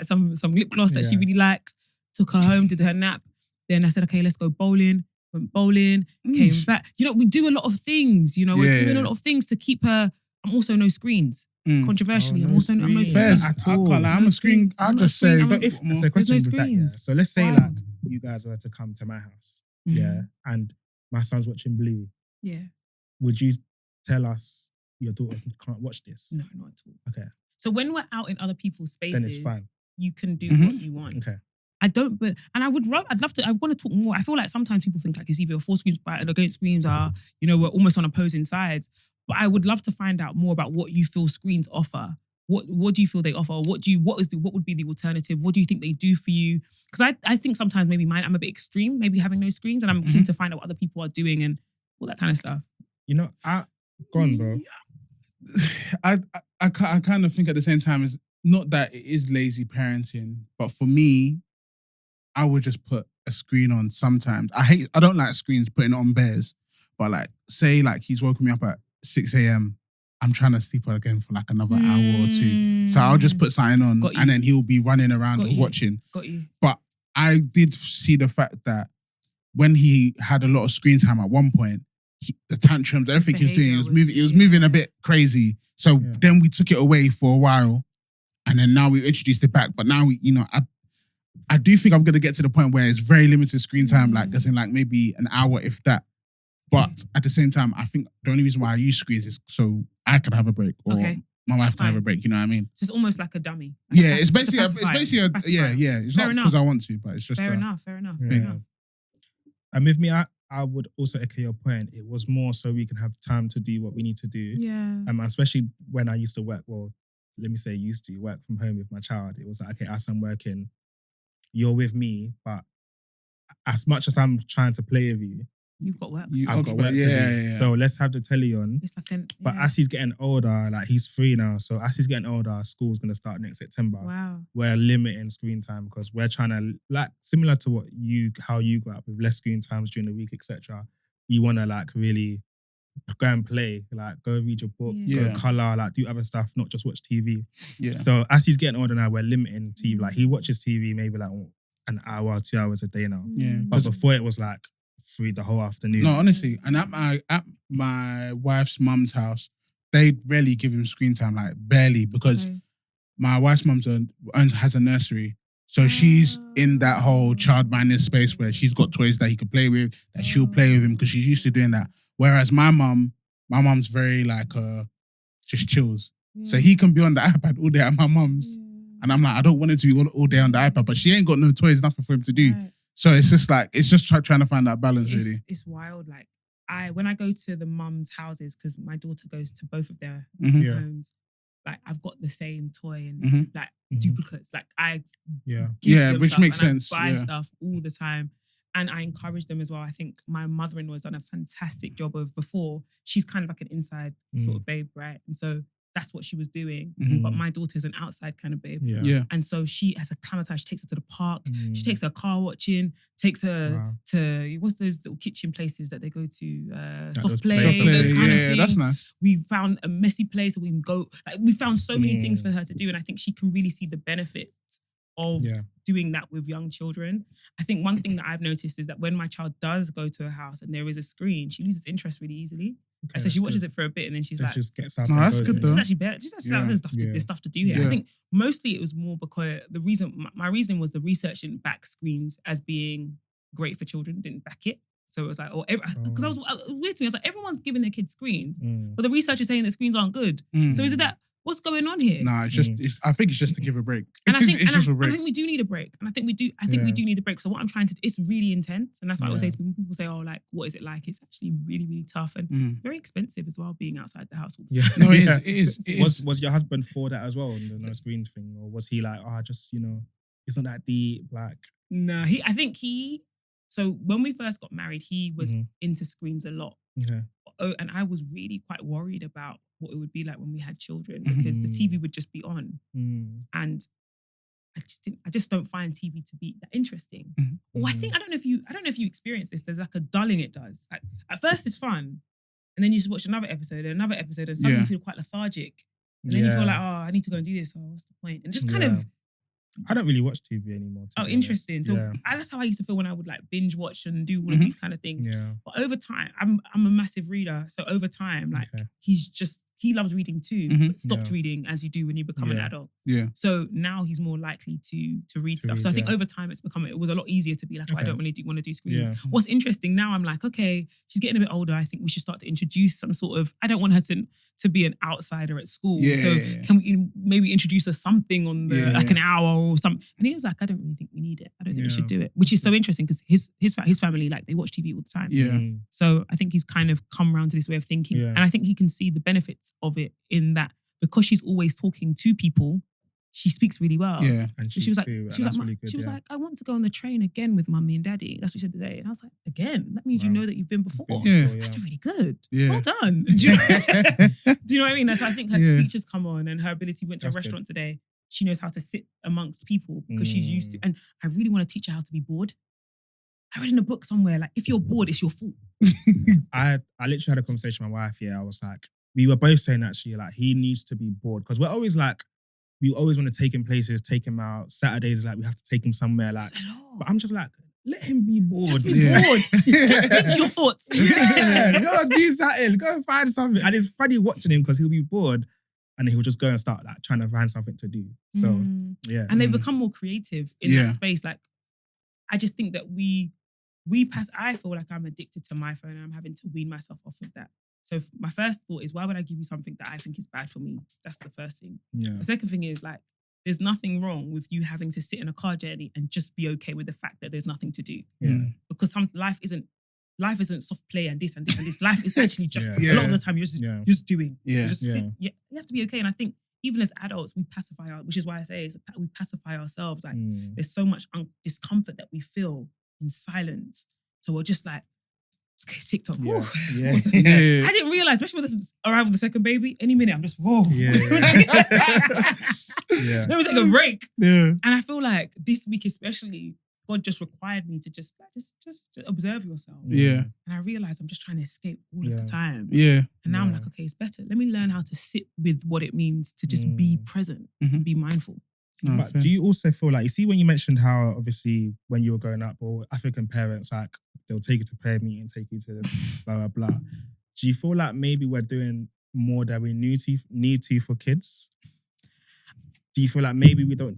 A: lip gloss that she really likes. Took her home, did her nap. Then I said, okay, let's go bowling. Went bowling, came back. You know, we do a lot of things. You know, we're doing a lot of things to keep her. I'm also no screens. Controversially, I'm no screens
B: at all. I'm a screen. I'll just say.
C: So if there's a question with that, so let's say like you guys were to come to my house, and my son's watching Bluey. Would you tell us your daughters can't watch this?
A: No, not at all.
C: Okay.
A: So when we're out in other people's spaces,
C: then it's fine.
A: You can do what you want.
C: Okay.
A: I'd love to. I want to talk more. I feel like sometimes people think like it's either for screens and against screens are, you know, we're almost on opposing sides. But I would love to find out more about what you feel screens offer. What do you feel they offer? What would be the alternative? What do you think they do for you? Because I think sometimes maybe I'm a bit extreme, maybe having no screens, and I'm keen to find out what other people are doing and all that kind of stuff.
C: You know, go on, bro.
B: I kind of think at the same time it's not that it is lazy parenting, but for me, I would just put a screen on sometimes. I don't like screens putting it on bears, but like say like he's woken me up at 6 a.m. I'm trying to sleep again for like another hour or 2. So I'll just put something on and then he'll be running around watching.
A: Got you.
B: But I did see the fact that when he had a lot of screen time at one point, the tantrums, everything he was doing, it was moving a bit crazy. So then we took it away for a while and then now we introduced it back. But now, I do think I'm going to get to the point where it's very limited screen time, like as in like maybe an hour, if that. But at the same time, I think the only reason why I use screens is so I can have a break or my wife can have a break. You know what I mean?
A: So it's almost like a dummy.
B: It's basically It's not because I want to, but it's just
A: fair enough.
C: And with me, I would also echo your point. It was more so we can have time to do what we need to do.
A: Yeah.
C: Especially when I used to work. Well, let me say used to work from home with my child. It was like, okay, as I'm working, you're with me, but as much as I'm trying to play with you,
A: you've got work.
C: I've got work to do. Yeah. So let's have the telly on.
A: It's like
C: But as he's getting older, like he's 3 now. So as he's getting older, school's going to start next September.
A: Wow.
C: We're limiting screen time because we're trying to, like, similar to how you grew up with less screen times during the week, etc. You want to like really go and play, like go read your book, go colour, like do other stuff, not just watch TV.
B: Yeah.
C: So as he's getting older now, we're limiting TV. Like he watches TV maybe like an hour, 2 hours a day now.
B: Yeah.
C: But before it was like free the whole afternoon.
B: No, honestly, and at my wife's mum's house, they rarely give him screen time, like barely, because my wife's mum has a nursery. So she's in that whole child-minded space where she's got toys that he could play with, that she'll play with him because she's used to doing that. Whereas my mum's very like, just chills. Yeah. So he can be on the iPad all day at my mum's. Yeah. And I'm like, I don't want him to be all day on the iPad, but she ain't got no toys, nothing for him to do. Right. So it's just like, trying to find that balance, really.
A: It's wild. Like, when I go to the mums' houses, because my daughter goes to both of their homes, like I've got the same toy and like duplicates. Like
B: which makes sense.
A: I buy stuff all the time, and I encourage them as well. I think my mother-in-law has done a fantastic job of before. She's kind of like an inside sort of babe, right? And so that's what she was doing. But my daughter's an outside kind of babe.
B: Yeah.
A: And so she has acclimatized. She takes her to the park. She takes her car watching. Takes her to what's those little kitchen places that they go to? Soft play. Those kind of things.
B: That's nice.
A: We found a messy place where we can go. Like we found so many things for her to do, and I think she can really see the benefits of doing that with young children. I think one thing that I've noticed is that when my child does go to a house and there is a screen, she loses interest really easily. Okay, so she watches it for a bit and then she's like,
C: just gets out.
B: No, that's good though.
A: She's actually better. She's actually like, there's stuff to do here. I think mostly it was more because my reason was the research didn't back screens as being great for children, didn't back it. So it was like, because I was weird to me. I was like, everyone's giving their kids screens, but the research is saying that screens aren't good. So is it that what's going on here?
B: Nah, it's just. I think it's just to give a break.
A: And I think,
B: it's just a break.
A: I think we do need a break. And I think we do. I think we do need a break. So what I'm trying to, it's really intense, and that's what I would say to people. When people say, "Oh, like, what is it like?" It's actually really, really tough and very expensive as well. Being outside the household.
C: Yeah.
B: No, it is.
C: Was your husband for that as well? The no screen thing, or was he like, just it's not that deep? Like,
A: no, So when we first got married, he was into screens a lot.
C: Okay.
A: And I was really quite worried about what it would be like when we had children because the TV would just be on, and I just don't find TV to be that interesting. Or I don't know if you experience this. There's like a dulling it does. Like, at first it's fun, and then you just watch another episode, and suddenly you feel quite lethargic, and then you feel like, I need to go and do this. Oh, what's the point? And just kind of.
C: I don't really watch TV anymore.
A: Oh, interesting. So that's how I used to feel when I would like binge watch and do all of these kind of things. Yeah. But over time, I'm a massive reader. So over time, like he loves reading too, but stopped reading as you do when you become an adult.
B: Yeah.
A: So now he's more likely to read stuff. So I think over time it was a lot easier to be like, I don't really want to do screens. Yeah. What's interesting now, I'm like, okay, she's getting a bit older. I think we should start to introduce some sort of, I don't want her to be an outsider at school. Can we maybe introduce her something on the like an hour or something? And he was like, I don't really think we need it. I don't think we should do it. Which is so interesting because his family, like, they watch TV all the time.
B: Yeah.
A: So I think he's kind of come around to this way of thinking. Yeah. And I think he can see the benefits of it in that because she's always talking to people, she speaks really well.
B: Yeah.
C: And
A: she was like,
C: really good,
A: she was like, I want to go on the train again with mummy and daddy. That's what she said today. And I was like, again? That means you know that you've been before.
B: Yeah.
A: That's really good.
B: Yeah.
A: Well done. Do you know what I mean? So I think her speech has come on and her ability went to a restaurant today. She knows how to sit amongst people because she's used to. And I really want to teach her how to be bored. I read in a book somewhere, like, if you're bored, it's your fault.
C: I literally had a conversation with my wife. I was like, we were both saying actually, like, he needs to be bored because we're always like, we always want to take him places, take him out. Saturdays is like, we have to take him somewhere. Like, but I'm just like, let him be bored.
A: Just be bored. Just think your thoughts.
C: Yeah, go do something. Go and find something. And it's funny watching him because he'll be bored and he'll just go and start like trying to find something to do. So, yeah.
A: And they become more creative in that space. Like, I just think that I feel like I'm addicted to my phone and I'm having to wean myself off of that. So my first thought is, why would I give you something that I think is bad for me? That's the first thing.
C: Yeah.
A: The second thing is, like, there's nothing wrong with you having to sit in a car journey and just be okay with the fact that there's nothing to do.
C: Yeah.
A: Because life isn't soft play and this and this and this. Life is actually just a lot of the time you're just doing.
B: Yeah.
A: You just sit. Yeah. You have to be okay. And I think even as adults, we pacify which is why I say we pacify ourselves. Like, there's so much discomfort that we feel in silence. So we're just like, okay, TikTok.
C: Yeah.
A: I didn't realize, especially with this arrival of the second baby, any minute I'm just, whoa.
C: Yeah.
A: Let me take a break.
B: Yeah.
A: And I feel like this week especially, God just required me to just observe yourself.
B: Yeah.
A: And I realized I'm just trying to escape all of the time.
B: Yeah.
A: And now I'm like, okay, it's better. Let me learn how to sit with what it means to just be present and be mindful.
B: No,
C: but do you also feel like, you see when you mentioned how obviously when you were growing up, or African parents, like, they'll take you to prayer meeting, take you to blah, blah, blah. Do you feel like maybe we're doing more than we need to for kids? Do you feel like maybe we don't?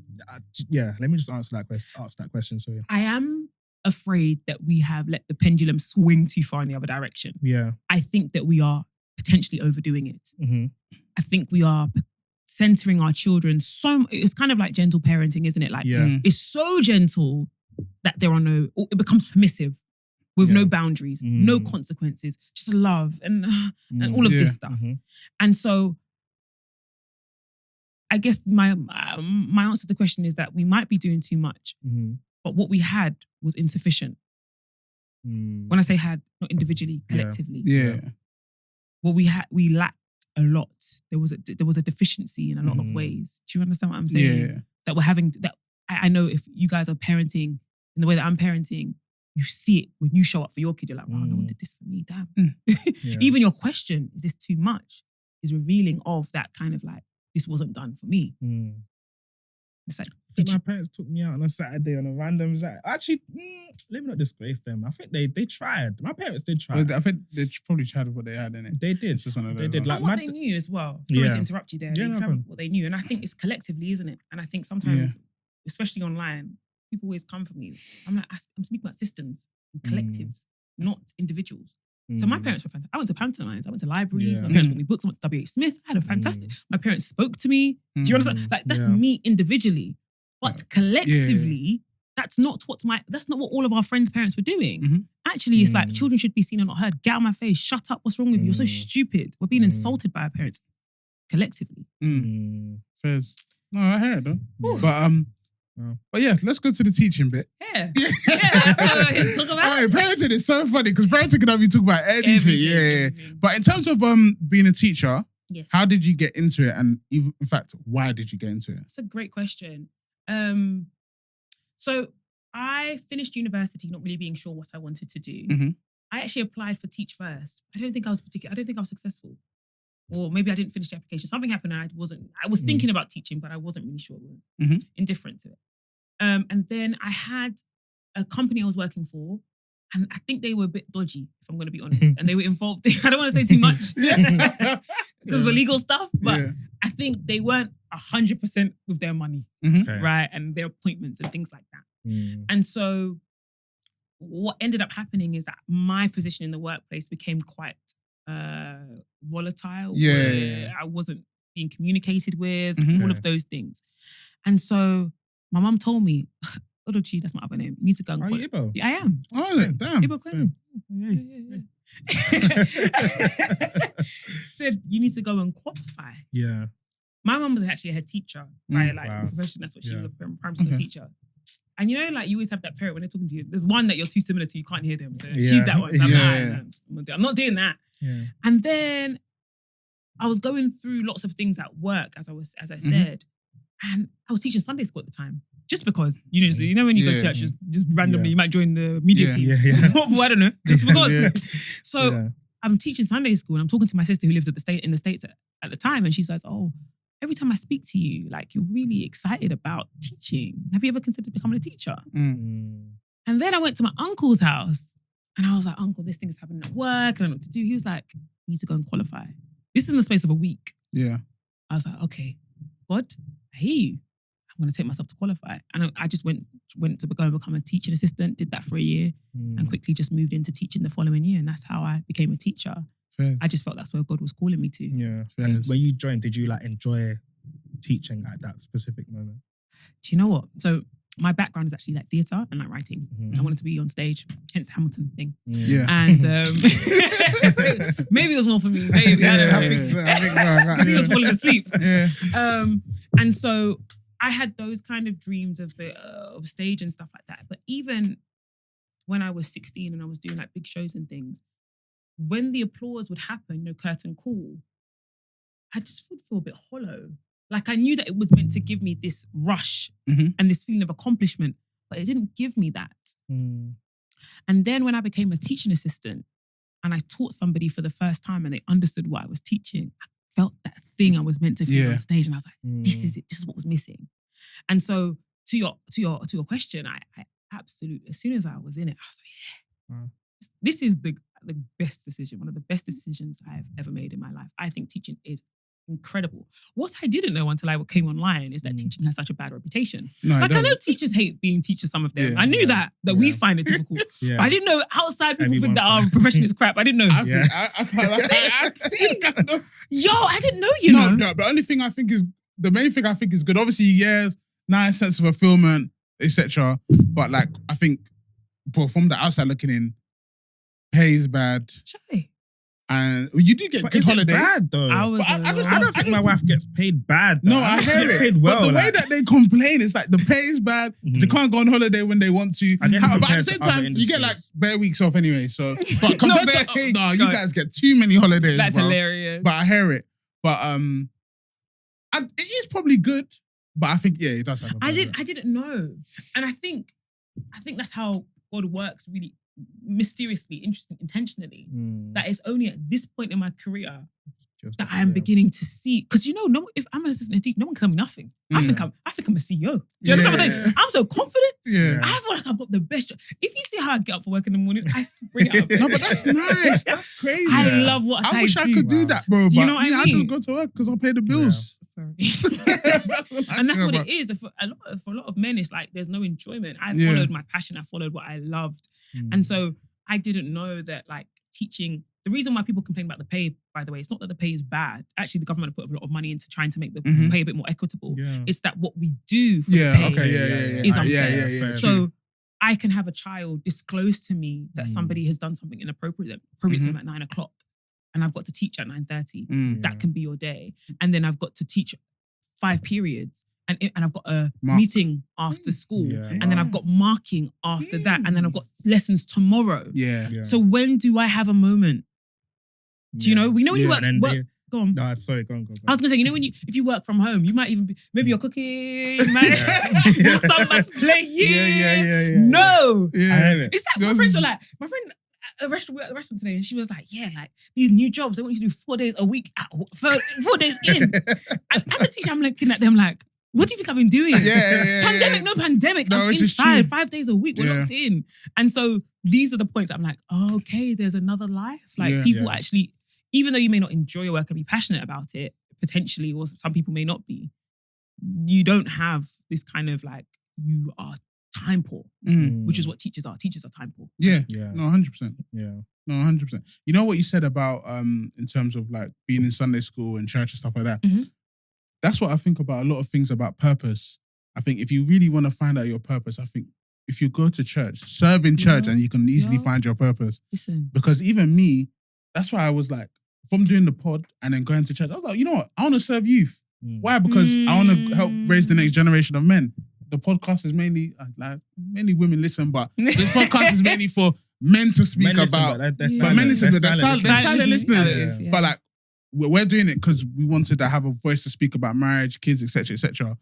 C: Let me just ask that question. Sorry.
A: I am afraid that we have let the pendulum swing too far in the other direction.
C: Yeah.
A: I think that we are potentially overdoing it.
C: Mm-hmm.
A: I think we are centering our children it's kind of like gentle parenting, isn't it? Like, it's so gentle that it becomes permissive with no boundaries, no consequences, just love and all of this stuff. Mm-hmm. And so I guess my answer to the question is that we might be doing too much, but what we had was insufficient. When I say had, not individually, collectively.
B: Yeah.
A: What we lacked a lot. There was a deficiency in a lot of ways. Do you understand what I'm saying?
B: Yeah.
A: That we're having, that I know if you guys are parenting in the way that I'm parenting, you see it when you show up for your kid. You're like, wow, no one did this for me. Damn. Even your question, is this too much? Is revealing of that kind of like, this wasn't done for me. It's like,
C: my parents took me out on a Saturday on a random Saturday. Actually, let me not disgrace them. I think they tried. My parents did try.
B: Well, I think they probably tried what they had in it.
C: They did.
B: They did.
A: Like, what they knew as well. Sorry to interrupt you there.
C: Yeah,
A: they found what they knew. And I think it's collectively, isn't it? And I think sometimes, especially online, people always come for me. I'm like, I'm speaking about systems and collectives, not individuals. So my parents were fantastic. I went to pantomimes. I went to libraries. My parents bought me books. I went to W.H. Smith. I had a fantastic. My parents spoke to me. Do you understand? Like that's me individually, but collectively, that's not what all of our friends' parents were doing. Actually, it's like children should be seen and not heard. Get out of my face. Shut up. What's wrong with you? You're so stupid. We're being insulted by our parents collectively.
B: Fair. No, I hear it though. But yeah, let's go to the teaching bit.
A: Yeah. That's what we're talk about.
B: All right, parenting is so funny because parenting can have you talk about anything. Yeah. But in terms of being a teacher, how did you get into it? And even, in fact, why did you get into it?
A: That's a great question. So I finished university not really being sure what I wanted to do. I actually applied for Teach First. I don't think I was successful. Or maybe I didn't finish the application. Something happened and I was thinking about teaching, but I wasn't really sure. Indifferent to it. And then I had a company I was working for, and I think they were a bit dodgy, if I'm going to be honest. And they were involved. I don't want to say too much because of legal stuff, but I think they weren't 100% with their money, right? And their appointments and things like that. And so what ended up happening is that my position in the workplace became quite volatile. Where I wasn't being communicated with, all of those things. And so my mum told me, Odochi, that's my other name. You need to go and
C: Are you Igbo?
A: Yeah, I am.
B: Oh, damn.
A: Igbo Clement. Said, you need to go and qualify.
C: Yeah.
A: My mum was actually a head teacher by profession. That's what she was, a primary school teacher. And you know, like you always have that parent when they're talking to you. There's one that you're too similar to, you can't hear them. So she's that one. I'm not doing that. Yeah. And then I was going through lots of things at work, as I said, and I was teaching Sunday school at the time. Just because, you know when you go to church, just randomly, you might join the media team. I don't know, just because. So I'm teaching Sunday school and I'm talking to my sister who lives in the States at the time, and she says, oh, every time I speak to you, like you're really excited about teaching. Have you ever considered becoming a teacher? And then I went to my uncle's house and I was like, Uncle, this thing is happening at work. I don't know what to do. He was like, you need to go and qualify. This is in the space of a week. Yeah. I was like, okay, God, I hear you. I'm going to take myself to qualify. And I just went to go and become a teaching assistant, did that for a year and quickly just moved into teaching the following year. And that's how I became a teacher. Fair. I just felt that's where God was calling me to.
C: Yeah. And when you joined, did you like enjoy teaching at that specific moment?
A: Do you know what? So my background is actually like theatre and like writing. I wanted to be on stage, hence the Hamilton thing. Yeah. And maybe it was more for me. Maybe. I don't know. I think so. Because he was falling asleep. Yeah. And so I had those kind of dreams of stage and stuff like that. But even when I was 16 and I was doing like big shows and things, when the applause would happen, curtain call, I just would feel a bit hollow. Like I knew that it was meant to give me this rush and this feeling of accomplishment, but it didn't give me that. And then when I became a teaching assistant and I taught somebody for the first time and they understood what I was teaching, I felt that thing I was meant to feel on stage, and I was like, this is it. This is what was missing. And so to your question, I absolutely, as soon as I was in it, I was like, this is the best decision, one of the best decisions I've ever made in my life. I think teaching is incredible. What I didn't know until I came online is that teaching has such a bad reputation. I know teachers hate being teachers, some of them. I knew that we find it difficult. But I didn't know outside people think that our profession is crap. I didn't know. I didn't know,
B: No, the only thing I think is, the main thing I think is good. Obviously, nice sense of fulfillment, etc. But like, I think, from the outside looking in, pay is bad.
A: Shy.
B: And you do get good holidays.
C: Bad though.
A: I
C: don't think my wife gets paid bad. Though.
B: No, I hear it. Paid well, but the way that they complain is like the pay is bad. They can't go on holiday when they want to. But at the same time, you get like bare weeks off anyway. So, but compared to you guys get too many holidays.
A: That's hilarious.
B: But I hear it. But it is probably good. But I think it does have.
A: I didn't know, and I think that's how God works. Really. Mysteriously, interesting, intentionally. That it's only at this point in my career that I am beginning to see. Because if I'm an assistant teacher, no one can tell me nothing. I think I'm a CEO. Do you understand what I'm saying? I'm so confident. Yeah. I feel like I've got the best job. If you see how I get up for work in the morning, I spring out.
B: No, but that's nice. That's crazy.
A: I love what I do.
B: I wish I could do that, bro.
A: Do you know what I mean?
B: I just go to work because I pay the bills.
A: Sorry. And that's what it is. For a lot of men, it's like there's no enjoyment. I followed my passion. I followed what I loved. And so I didn't know that like teaching. The reason why people complain about the pay, by the way, it's not that the pay is bad. Actually, the government put a lot of money into trying to make the pay a bit more equitable. Yeah. It's that what we do for the pay is unfair. So I can have a child disclose to me that somebody has done something inappropriate to them at 9 o'clock, and I've got to teach at 9:30. That can be your day. And then I've got to teach 5 periods. And I've got a meeting after school. And then I've got marking after that. And then I've got lessons tomorrow. So when do I have a moment? Do you know? We know when you work. Go on.
C: No, sorry, go on.
A: I was gonna say, you know, if you work from home, you might even be, maybe you're cooking, someone must play you. No. It's like my friends are like, my friend at a restaurant today, and she was like, yeah, like these new jobs, they want you to do 4 days a week, 4 days in. And as a teacher, I'm looking at them like, what do you think I've been doing? Pandemic, no pandemic. I'm inside 5 days a week. We're locked in. And so these are the points I'm like, oh, okay, there's another life. Like people actually, even though you may not enjoy your work and be passionate about it, potentially, or some people may not be, you don't have this kind of like, you are time poor, which is what teachers are. Teachers are time poor.
B: No, 100%. No, 100%. You know what you said about in terms of like being in Sunday school and church and stuff like that? That's what I think about a lot of things about purpose. I think if you really want to find out your purpose, I think if you go to church, serve in church, and you can easily find your purpose.
A: Listen.
B: Because even me, that's why I was like, from doing the pod and then going to church, I was like, you know what? I want to serve youth. Why? Because I want to help raise the next generation of men. The podcast is mainly, like, many women listen, but this podcast is mainly for men to speak about. But men listen, they're silent listeners. But like, we're doing it because we wanted to have a voice to speak about marriage, kids, etc., etc.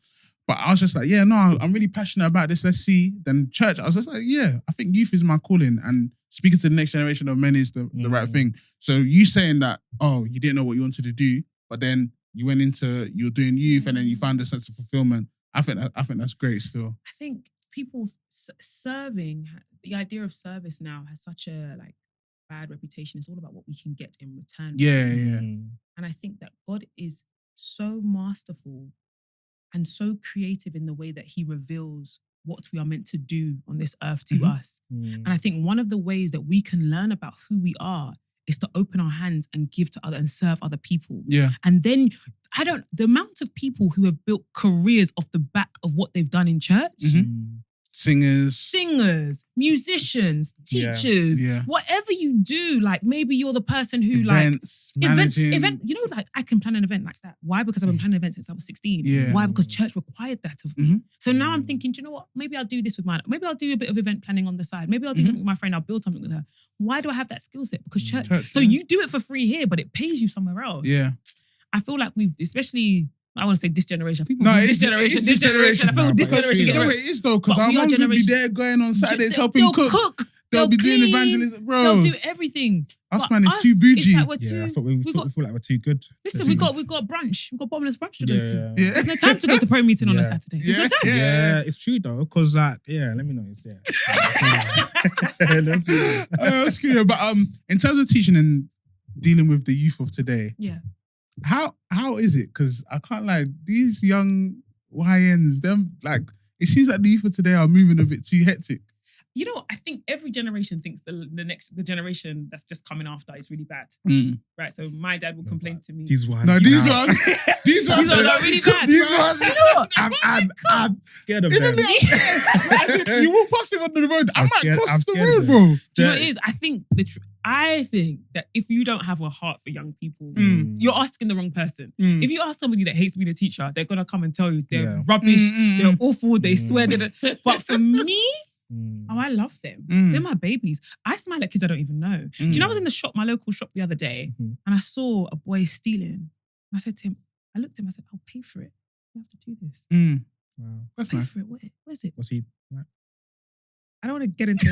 B: But I was just like, I'm really passionate about this. Let's see. Then church, I was just like, I think youth is my calling, and speaking to the next generation of men is the right thing. So you saying that, you didn't know what you wanted to do, but then you went into, you're doing youth, and then you found a sense of fulfillment. I think that's great still.
A: I think people serving, the idea of service now has such a like bad reputation. It's all about what we can get in return. And I think that God is so masterful and so creative in the way that he reveals what we are meant to do on this earth to us. And I think one of the ways that we can learn about who we are is to open our hands and give to other and serve other people. And then the amount of people who have built careers off the back of what they've done in church. Singers, musicians, teachers, whatever you do, like maybe you're the person who
B: events,
A: event, you know, like I can plan an event like that. Why? Because I've been planning events since I was 16. Why? Because church required that of me. So now I'm thinking, do you know what? Maybe I'll do this with maybe I'll do a bit of event planning on the side. Maybe I'll do something with my friend. I'll build something with her. Why do I have that skill set? Because church. So you do it for free here, but it pays you somewhere else. I feel like we've, especially, I want to say this generation. People this generation. I feel this generation.
B: No, it is though, because our mums will be there going on Saturdays helping cook. They'll be doing evangelism, bro.
A: They'll do everything.
B: Us man is too bougie.
C: I thought we feel like we're too good.
A: Listen, we got brunch. We got bottomless brunch to go to. There's no time to go to prayer meeting on a Saturday. There's no time.
C: Yeah, it's true though, because like, let me know.
B: That's true. But in terms of teaching and dealing with the youth of today, how is it? Because I can't lie, these young YNs, them like, it seems like the youth of today are moving a bit too hectic.
A: You know, I think every generation thinks the generation that's just coming after is really bad. Right? So my dad will complain to me.
C: These ones.
B: No, these ones are
A: really bad.
B: These ones.
A: You know what?
C: I'm scared of them.
B: You will pass him on the road. I might cross the road, bro.
A: Do you know what it is? I think that if you don't have a heart for young people, you're asking the wrong person. If you ask somebody that hates being a teacher, they're going to come and tell you they're rubbish, they're awful, they swear. But for me, I love them. They're my babies. I smile at kids I don't even know. Do you know I was in the shop, my local shop the other day, and I saw a boy stealing. And I said to him, I looked at him, I said, I'll pay for it. You have to do this.
B: Wow. That's
A: pay
B: nice.
A: for it. What is it?
C: What's he? Like?
A: I don't want to get into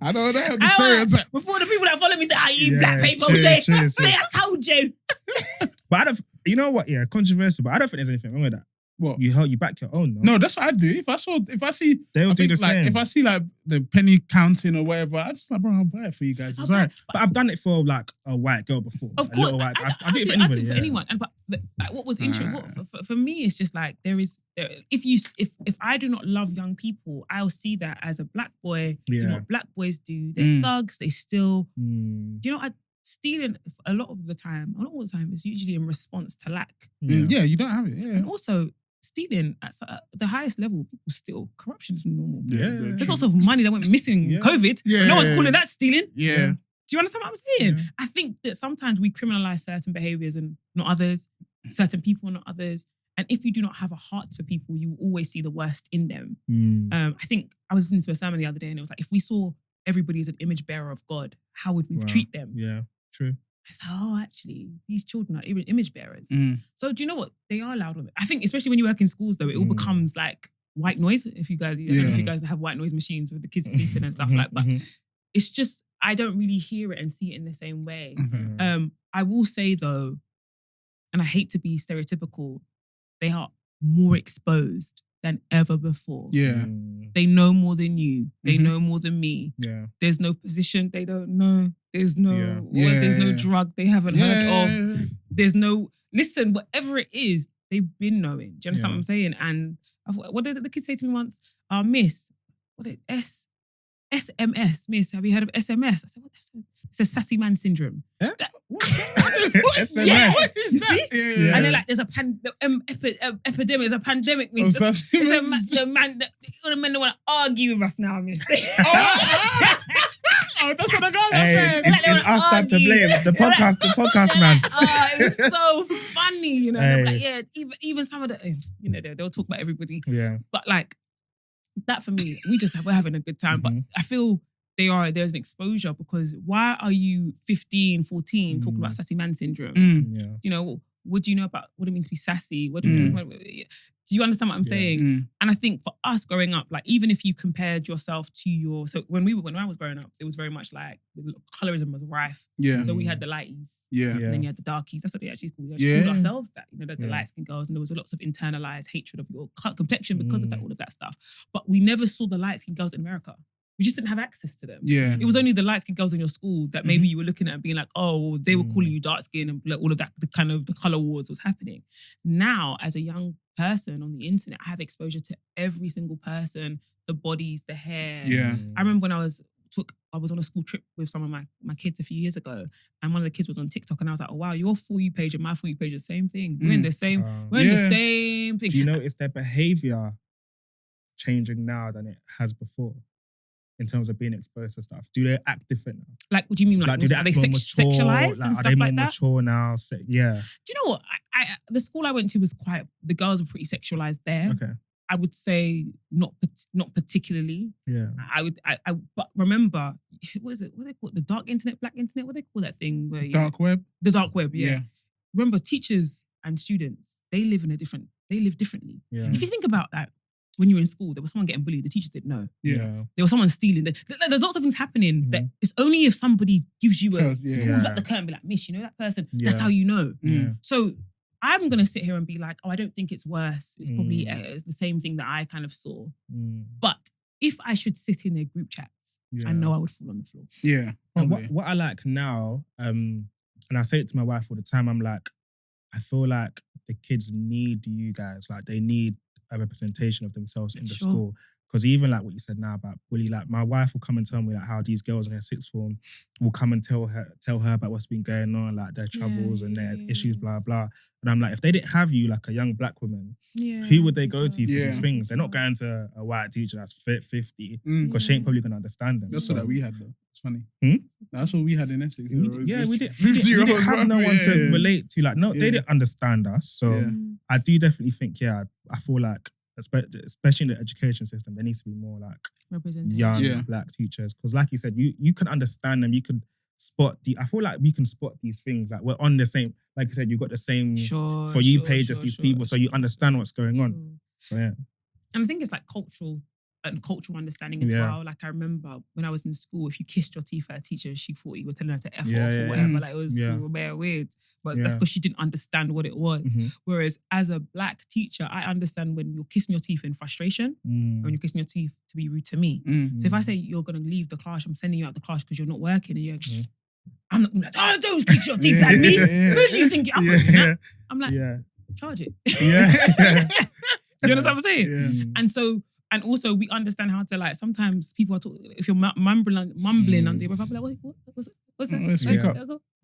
B: I don't know the stereotype.
A: Before the people that follow me say, I eat black people, say I told you.
C: But you know what? Yeah, controversial, but I don't think there's anything wrong with that.
B: What?
C: You back your own.
B: No, that's what I do. If I see,
C: they'll do the
B: like,
C: same.
B: if I see like the penny counting or whatever, I just like, bro, I'll buy it for you guys. It's alright.
C: But I've done it for like a white girl before.
A: Of course,
C: I do it for anybody.
A: I do it for anyone. And but like, what was interesting for me is just like if I do not love young people, I'll see that as a black boy. Do what black boys do. They're thugs. They steal. Do you know? Stealing a lot of the time, not all the time, is usually in response to lack.
B: Yeah, you don't have it. Yeah,
A: and also. Stealing at the highest level, people steal. Corruption is normal.
B: Yeah,
A: there's lots of money that went missing in COVID.
B: Yeah,
A: no one's calling that stealing.
B: Yeah.
A: Do you understand what I'm saying?
C: Yeah.
A: I think that sometimes we criminalize certain behaviors and not others, certain people and not others. And if you do not have a heart for people, you will always see the worst in them. I think I was listening to a sermon the other day and it was like, if we saw everybody as an image bearer of God, how would we treat them?
C: Yeah, true.
A: I said, actually, these children are even image bearers. So do you know what? They are loud on it. I think especially when you work in schools though, it all becomes like white noise. If you guys, I don't know if you guys have white noise machines with the kids sleeping and stuff like that. But it's just, I don't really hear it and see it in the same way. I will say though, and I hate to be stereotypical, they are more exposed than ever before.
B: Yeah.
A: They know more than you. They know more than me.
C: Yeah.
A: There's no position they don't know. There's no there's no drug they haven't heard of. There's no whatever it is, they've been knowing. Do you understand what I'm saying? And what did the kids say to me once? Miss, what did SMS, miss, have you heard of SMS? I said, what is it? It's a sassy man syndrome.
B: What?
C: SMS.
A: Yeah,
B: What is that?
A: Yeah. And then like there's a epidemic, there's a pandemic, miss. The men don't want to argue with us now, miss.
B: Oh, that's what the girls are
C: Hey,
B: saying.
C: it's us that to blame. The podcast man.
A: It was so funny, you know.
C: Hey.
A: Like, yeah, even some of the, you know, they'll talk about everybody.
C: Yeah.
A: But like, that for me, we're having a good time. But I feel there's an exposure because why are you 15, 14 talking about sassy man syndrome?
C: Yeah.
A: You know, what do you know about what it means to be sassy? What do do you understand what I'm saying? And I think for us growing up, like even if you compared yourself to so when I was growing up, it was very much like colorism was rife.
B: Yeah.
A: So we had the lighties.
B: Yeah.
A: And then you had the darkies. That's what they actually called. We called ourselves that. You know, the light skinned girls, and there was lots of internalized hatred of your complexion because of that, all of that stuff. But we never saw the light skinned girls in America. We just didn't have access to them.
B: Yeah.
A: It was only the light-skinned girls in your school that maybe you were looking at and being like, oh, they were calling you dark-skinned and like, all of that, the kind of the color wars was happening. Now, as a young person on the internet, I have exposure to every single person, the bodies, the hair.
B: Yeah.
A: I remember when I was on a school trip with some of my kids a few years ago, and one of the kids was on TikTok, and I was like, oh wow, your For You page and my For You page are the same thing. We're in the same, the same thing.
C: Do you notice their behavior changing now than it has before? In terms of being exposed to stuff, do they act different now?
A: Like, what do you mean? Like,
C: do they
A: are
C: act
A: they
C: more mature?
A: sexualized and stuff like that?
C: Are they more mature now? Yeah.
A: Do you know what? I the school I went to was the girls were pretty sexualized there.
C: Okay.
A: I would say not particularly.
C: Yeah.
A: But remember, what is it? What do they call it? The dark internet, black internet? What do they call that thing? Where
B: Dark web?
A: The dark web, yeah. Remember, teachers and students, they live differently.
C: Yeah.
A: If you think about that, when you were in school, there was someone getting bullied, the teachers didn't know.
B: Yeah.
A: There was someone stealing. There's lots of things happening that it's only if somebody gives you pulls back the curtain and be like, miss, you know that person? That's how you know. So I'm going to sit here and be like, oh, I don't think it's worse. It's probably it's the same thing that I kind of saw. But if I should sit in their group chats, I know I would fall on the floor.
B: Yeah.
C: And what I like now, and I say it to my wife all the time, I'm like, I feel like the kids need you guys. Like they need a representation of themselves in the school. Because even like what you said now about bully, like my wife will come and tell me like how these girls in her sixth form will come and tell her about what's been going on, like their troubles and their issues, blah, blah. And I'm like, if they didn't have you like a young black woman, who would they go to for these things? They're not going to a white teacher that's 50 because she ain't probably going to understand them.
B: That's what we had though. It's funny. That's what we had in Essex.
C: We didn't have no one to relate to. Like, no, they didn't understand us. So I do definitely think, I feel like, especially in the education system, there needs to be more like young black teachers. Because like you said, you can understand them, you can spot I feel like we can spot these things. Like we're on the same, like you said, you've got the same For You page as these people, so you understand what's going on. So yeah.
A: And I think it's like cultural and cultural understanding as well. Like I remember when I was in school, if you kissed your teeth at a teacher, she thought you were telling her to F off or whatever. Like it was very weird. But that's because she didn't understand what it was. Whereas as a black teacher, I understand when you're kissing your teeth in frustration, when you're kissing your teeth to be rude to me. So if I say you're going to leave the class, I'm sending you out the class because you're not working, and you're I'm not like, oh, don't kiss your teeth at me. Who do you think I'm not doing that? I'm like, charge it. Do you understand what I'm saying? And so, and also we understand how to like, sometimes people are talking, if you're mumbling under your breath, I'll be like, what's that?
B: Speak up.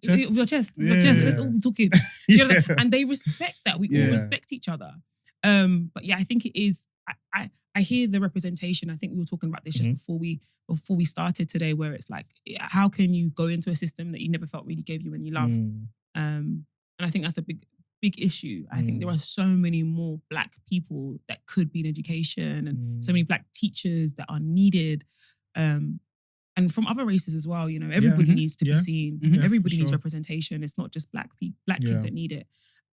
A: Your chest, let's all be talking. Do you understand? And they respect that. We all respect each other. But yeah, I think it is, I hear the representation. I think we were talking about this just before we started today, where it's like, how can you go into a system that you never felt really gave you any love? And I think that's a big issue. I think there are so many more black people that could be in education, and so many black teachers that are needed. And from other races as well, you know, everybody needs to be seen. Everybody needs representation. It's not just black kids that need it.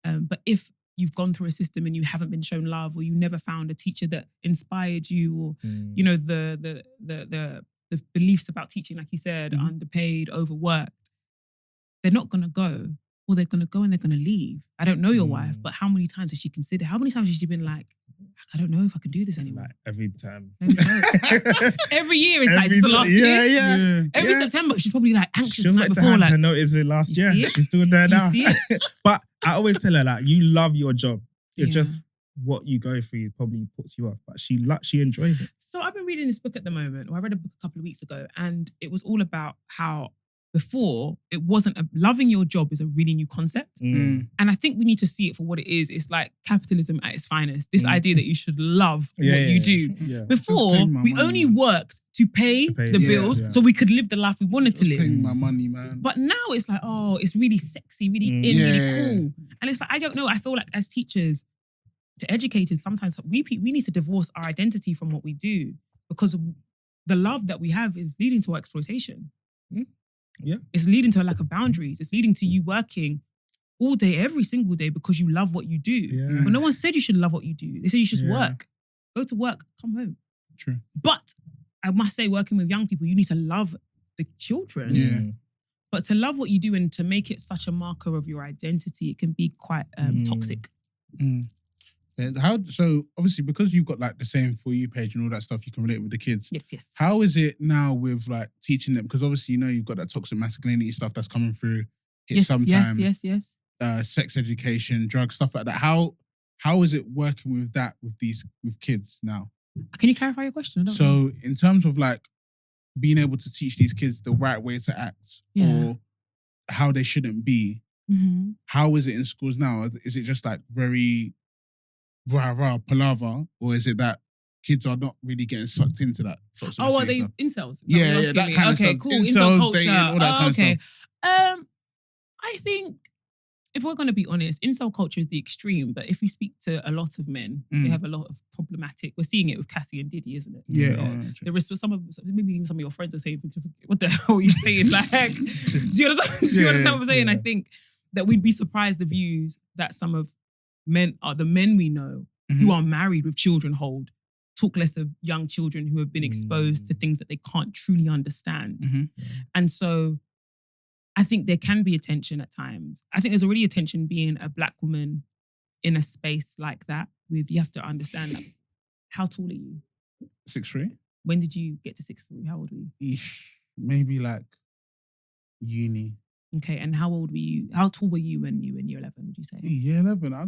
A: But if you've gone through a system and you haven't been shown love, or you never found a teacher that inspired you, or you know, the beliefs about teaching, like you said, underpaid, overworked, they're not gonna go. Or they're gonna go and they're gonna leave. I don't know your wife, but how many times has she considered? How many times has she been like, I don't know if I can do this anymore?
C: Like every time.
A: Every year it's like, it's the last year. Every September she's probably like anxious. She was like to hand
C: her notice it last year. She's still there now.
A: You see it?
C: But I always tell her, like, you love your job. It's just what you go through probably puts you off, but she enjoys it.
A: So I've been reading this book at the moment, or I read a book a couple of weeks ago, and it was all about how before it wasn't loving your job is a really new concept. And I think we need to see it for what it is. It's like capitalism at its finest. This idea that you should love what you do. Before, we only worked to pay the bills so we could live the life we wanted to live.
B: Paying my money, man.
A: But now it's like, oh, it's really sexy, really really cool. And it's like, I don't know, I feel like as teachers, to educators, sometimes we need to divorce our identity from what we do, because the love that we have is leading to our exploitation.
C: Yeah,
A: it's leading to a lack of boundaries. It's leading to you working all day, every single day, because you love what you do. But no one said you should love what you do. They said you should work. Go to work, come home.
B: True.
A: But I must say, working with young people, you need to love the children. But to love what you do and to make it such a marker of your identity, it can be quite toxic.
B: So obviously, because you've got like the same For You page and all that stuff, you can relate with the kids.
A: Yes.
B: How is it now with like teaching them? Because obviously, you know, you've got that toxic masculinity stuff that's coming through. Sometimes.
A: Yes.
B: Sex education, drugs, stuff like that. How is it working with that with kids now?
A: Can you clarify your question?
B: So in terms of like being able to teach these kids the right way to act or how they shouldn't be, how is it in schools now? Is it just like very rah, palaver, or is it that kids are not really getting sucked into that?
A: Oh, are they incels?
B: Yeah, that kind of stuff.
A: Okay, cool. Incel culture.
B: Dating, all that kind of stuff.
A: I think if we're going to be honest, incel culture is the extreme. But if we speak to a lot of men, they have a lot of problematic. We're seeing it with Cassie and Diddy, isn't it?
B: Yeah.
A: There is maybe even some of your friends are saying, "What the hell are you saying?" Like, do you understand what I'm saying? I think that we'd be surprised the views that some of the men we know who are married with children hold, talk less of young children who have been exposed to things that they can't truly understand. And so I think there can be a tension at times. I think there's already a tension being a black woman in a space like that you have to understand that. How tall are you?
B: 6'3".
A: When did you get to 6'3"? How old were you?
B: Maybe like uni.
A: Okay, and how old were you? How tall were you when you were in year 11, would you say?
B: Year 11, I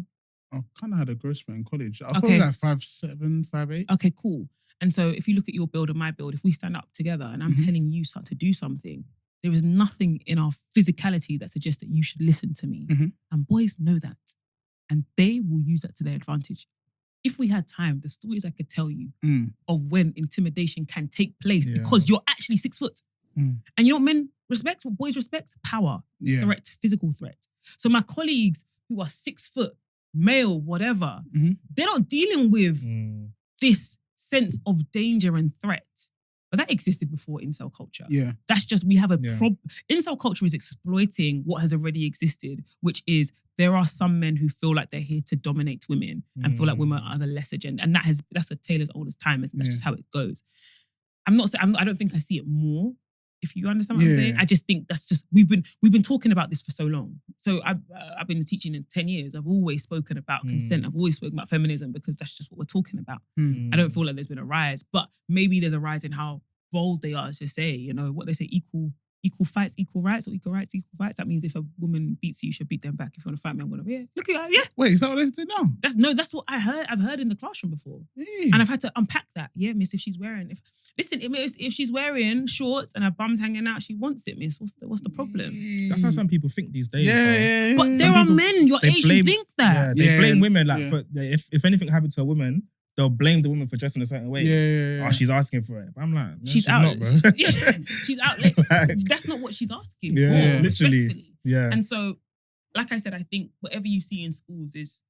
B: kind of had a growth spurt in college. I was probably like 5'7", 5'8".
A: Okay, cool. And so if you look at your build and my build, if we stand up together and I'm telling you start to do something, there is nothing in our physicality that suggests that you should listen to me. And boys know that. And they will use that to their advantage. If we had time, the stories I could tell you of when intimidation can take place because you're actually 6 foot. And you know what men respect, what boys respect? Power, threat, physical threat. So my colleagues who are 6 foot, male, whatever, they're not dealing with this sense of danger and threat But that existed before incel culture.
B: Yeah.
A: That's just, we have a problem. Incel culture is exploiting what has already existed, which is there are some men who feel like they're here to dominate women and feel like women are the lesser gender. And that's a tale as old as time. That's just how it goes. I don't think I see it more. If you understand what I'm saying, I just think that's just we've been talking about this for so long. So I've been teaching in 10 years. I've always spoken about consent. I've always spoken about feminism because that's just what we're talking about. I don't feel like there's been a rise, but maybe there's a rise in how bold they are to say, you know, what they say, equal fights, equal rights, or equal rights, equal fights. That means if a woman beats you, you should beat them back. If you want to fight me, I'm gonna look at that.
B: Wait, is that what they do now?
A: That's what I heard. I've heard in the classroom before, and I've had to unpack that. Yeah, miss, if she's wearing, if she's wearing shorts and her bum's hanging out, she wants it, miss. What's the problem?
C: That's how some people think these days.
B: Yeah.
A: But there are men your age who think that.
C: They blame women. Like, if anything happened to a woman, they'll blame the woman for dressing a certain way.
B: Yeah.
C: Oh, she's asking for it. But I'm like, no,
A: she's out.
C: not, bro.
A: She's out. Like, that's not what she's asking for.
C: Literally.
A: Respectfully.
C: Yeah.
A: And so, like I said, I think whatever you see in schools is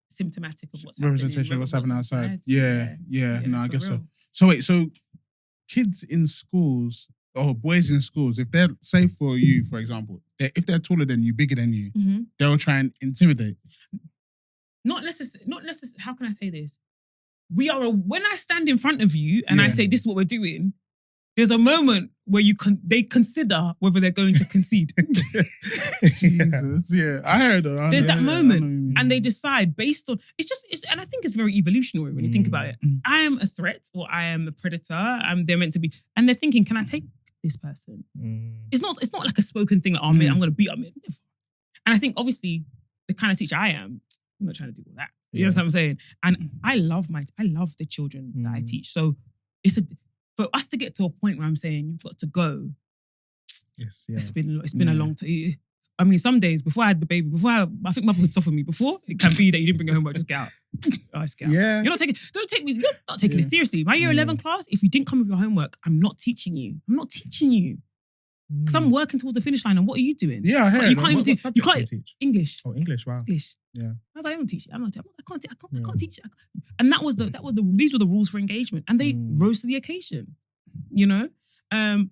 A: symptomatic of what's happening.
B: Representation of what's happening outside.
A: Yeah.
B: No, I guess
A: real.
B: so. So wait, so kids in schools or boys in schools, if they're, say for you, for example, if they're taller than you, bigger than you, they'll try and intimidate.
A: Not necessarily. How can I say this? When I stand in front of you and I say this is what we're doing, there's a moment where they consider whether they're going to concede.
B: Jesus, yeah, I heard that.
A: There's that moment, and they decide based on and I think it's very evolutionary when you think about it. I am a threat, or I am a predator. They're meant to be, and they're thinking, can I take this person? It's not like a spoken thing. Like, oh man, I'm gonna beat up. And I think obviously the kind of teacher I am, I'm not trying to do all that. You know what I'm saying? And I love the children that I teach. So for us to get to a point where I'm saying you've got to go.
C: Yes,
A: It's been a long time. I mean, some days before I had the baby, I think motherhood suffered me before. It can be that you didn't bring your homework, just get out. Just get out.
C: Yeah.
A: You're not taking it seriously. My year 11 class, if you didn't come with your homework, I'm not teaching you. Because I'm working towards the finish line, and what are you doing?
B: Yeah, I heard.
A: You can't even do. You can't
C: teach
A: English.
C: Oh, English! Wow.
A: English.
C: Yeah.
A: I was like, I don't teach it. I can't teach it. And these were the rules for engagement, and they rose to the occasion. You know,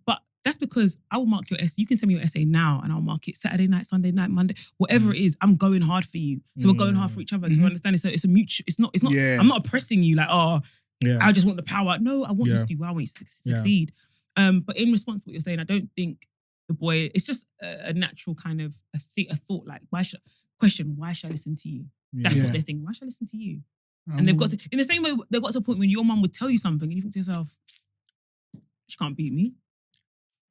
A: but that's because I will mark your essay. You can send me your essay now, and I'll mark it Saturday night, Sunday night, Monday, whatever it is. I'm going hard for you, so we're going hard for each other. To understand, it's a mutual. It's not. I'm not oppressing you. Like, I just want the power. No, I want you to do well. I want you to succeed. But in response to what you're saying, I don't think the boy, it's just a natural kind of a thought, like, why should I listen to you? That's what they're thinking. Why should I listen to you? And they've got to, in the same way, they've got to a point when your mum would tell you something and you think to yourself, she can't beat me.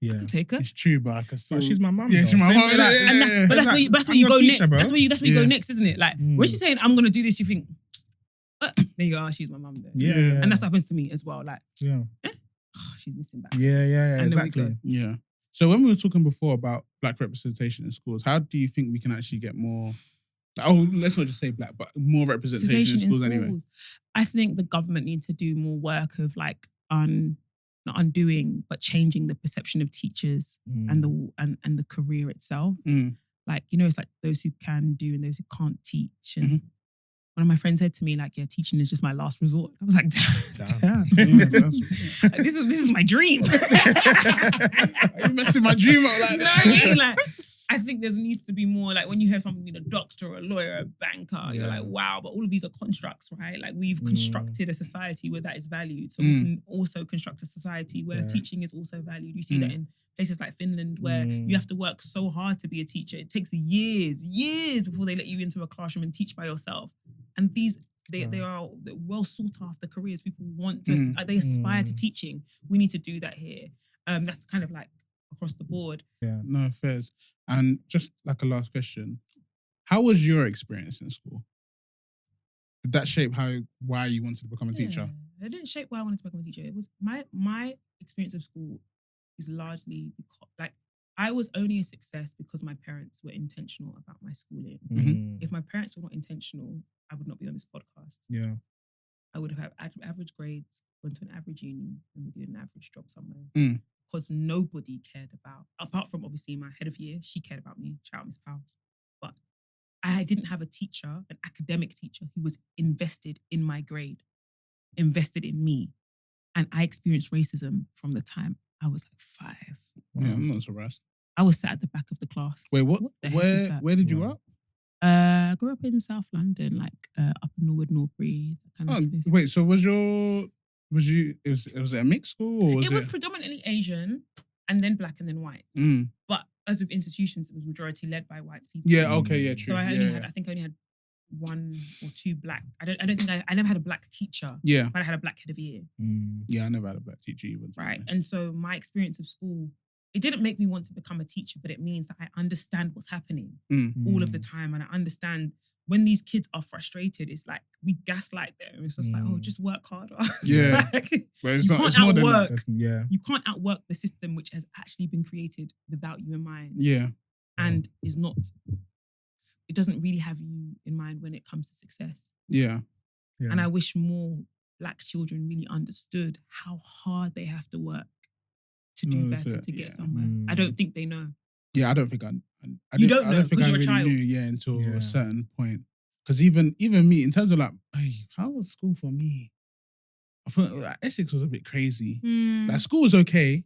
A: I can take her.
B: It's true, but I can still...
C: But she's my mum.
B: Yeah, she's my mum.
A: But that's where you go next. That's where you go next, isn't it? Like, when she's saying, I'm going to do this, you think, then you go, she's my mum then.
C: Yeah.
A: And that's what happens to me as well. Like, she's missing back.
C: Yeah,
A: and
C: exactly.
B: Yeah. So when we were talking before about black representation in schools, how do you think we can actually get more... let's not just say black, but more representation in schools anyway.
A: I think the government needs to do more work of like not undoing, but changing the perception of teachers and the career itself. Like, you know, it's like those who can do and those who can't teach. And one of my friends said to me, like, yeah, teaching is just my last resort. I was like, damn. Like, this is my dream.
B: You're messing my dream up like that.
A: Like, I think there needs to be more, like, when you hear someone being a doctor or a lawyer or a banker, you're like, wow, but all of these are constructs, right? Like, we've constructed a society where that is valued. So we can also construct a society where teaching is also valued. You see that in places like Finland, where you have to work so hard to be a teacher. It takes years before they let you into a classroom and teach by yourself. And they are well sought after careers. People want to, they aspire to teaching. We need to do that here. That's kind of like across the board.
B: Yeah, no, fair. And just like a last question, how was your experience in school? Did that shape why you wanted to become a teacher?
A: It didn't shape why I wanted to become a teacher. It was my experience of school is largely because, like, I was only a success because my parents were intentional about my schooling. If my parents were not intentional, I would not be on this podcast.
C: Yeah.
A: I would have had average grades, went to an average uni, and would do an average job somewhere. Because nobody cared about, apart from obviously my head of year, she cared about me. Shout out Miss Powell. But I didn't have a teacher, an academic teacher, who was invested in my grade, invested in me. And I experienced racism from the time I was like 5.
B: Yeah, I'm not surprised.
A: I was sat at the back of the class.
B: Wait, what?
A: The heck is that?
B: Where did you grow up?
A: I grew up in South London, like up in Norwood, Norbury, that kind of space.
B: Wait, so was it a mixed school or
A: It was predominantly Asian and then black and then white. But as with institutions, it was majority led by white people.
B: Yeah, okay, yeah, true.
A: So I only had 1 or 2 black. I don't think I never had a black teacher.
B: Yeah.
A: But I had a black head of year.
B: Yeah, I never had a black teacher either.
A: Right. And so my experience of school, it didn't make me want to become a teacher, but it means that I understand what's happening all of the time. And I understand when these kids are frustrated, it's like we gaslight them. It's just like, oh, just work harder.
B: Yeah.
A: Like,
B: but it's
A: you
B: not,
A: can't
B: it's more than
A: outwork.
B: that.
A: You can't outwork the system which has actually been created without you in mind.
B: Yeah.
A: And is not, it doesn't really have you in mind when it comes to success.
B: Yeah.
A: And I wish more black children really understood how hard they have to work to do better, to get somewhere. I don't think they know.
B: Yeah, I don't think I
A: You don't know
B: think
A: because
B: I
A: you're a
B: really
A: child.
B: knew, until a certain point. Because even me, in terms of like, hey, how was school for me? I feel like Essex was a bit crazy. Like school was okay,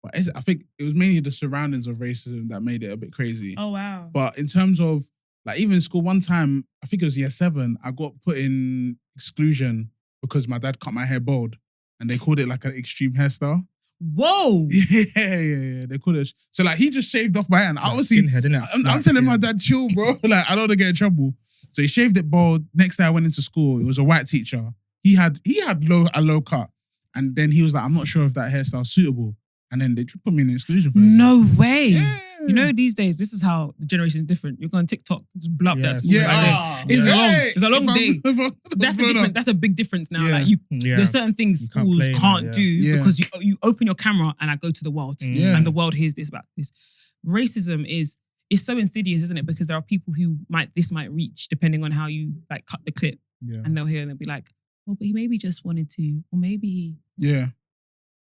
B: but I think it was mainly the surroundings of racism that made it a bit crazy.
A: Oh, wow.
B: But in terms of like even in school, one time, I think it was year 7, I got put in exclusion because my dad cut my hair bald and they called it like an extreme hairstyle.
A: Whoa!
B: Yeah. They called it. So like he just shaved off my hand. Obviously, I'm telling my dad, chill, bro. Like I don't want to get in trouble. So he shaved it bald. Next day I went into school. It was a white teacher. He had a low cut, and then he was like, I'm not sure if that hairstyle's suitable. And then they put me in exclusion for it.
A: No way.
B: Yeah.
A: You know, these days, this is how the generation is different. You go on TikTok, just blow up that school.
B: Yeah.
A: It's a long day. That's the difference. That's a big difference now.
B: Yeah.
A: Like there's certain things schools can't do because you open your camera and I go to the world and the world hears this about this. Racism is so insidious, isn't it? Because there are people who might reach depending on how you like cut the clip, and they'll hear and they'll be like, "Oh, but he maybe just wanted to, or maybe he."
B: Yeah.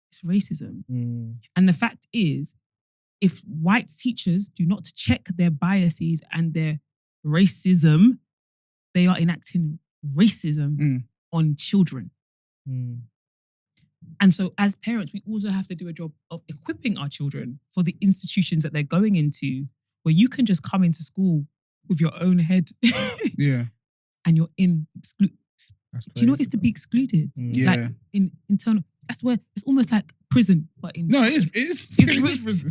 A: It's racism. And the fact is, if white teachers do not check their biases and their racism, they are enacting racism on children. And so as parents, we also have to do a job of equipping our children for the institutions that they're going into, where you can just come into school with your own head. And you're in do you know what it's to be excluded? Like in internal, that's where it's almost like prison, but in
B: it is.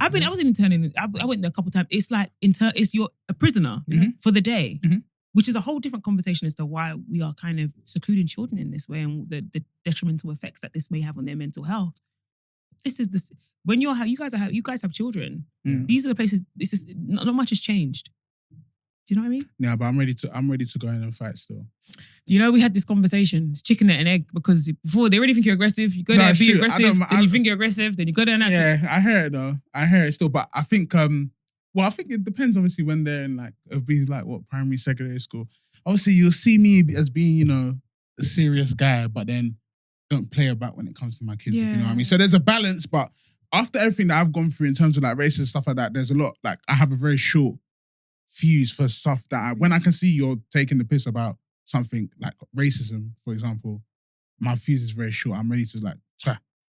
A: I was in intern. I went there a couple of times. It's like it's you're a prisoner for the day, which is a whole different conversation as to why we are kind of secluding children in this way and the detrimental effects that this may have on their mental health. This is this when you guys have children. These are the places. This is not much has changed. Do you know what I mean?
B: Yeah, but I'm ready to go in and fight still.
A: Do you know we had this conversation? It's chicken and egg because before they already think you're aggressive. You go there and be aggressive, then you think you're aggressive, then you go there and act.
B: Yeah, I hear it though. I hear it still, but I think I think it depends obviously when they're in like it'll be like what primary, secondary school. Obviously you'll see me as being, a serious guy, but then don't play about when it comes to my kids. You know what I mean? So there's a balance, but after everything that I've gone through in terms of like racism stuff like that, there's a lot like I have a very short fuse for stuff that when I can see you're taking the piss about something like racism, for example, my fuse is very short. I'm ready to like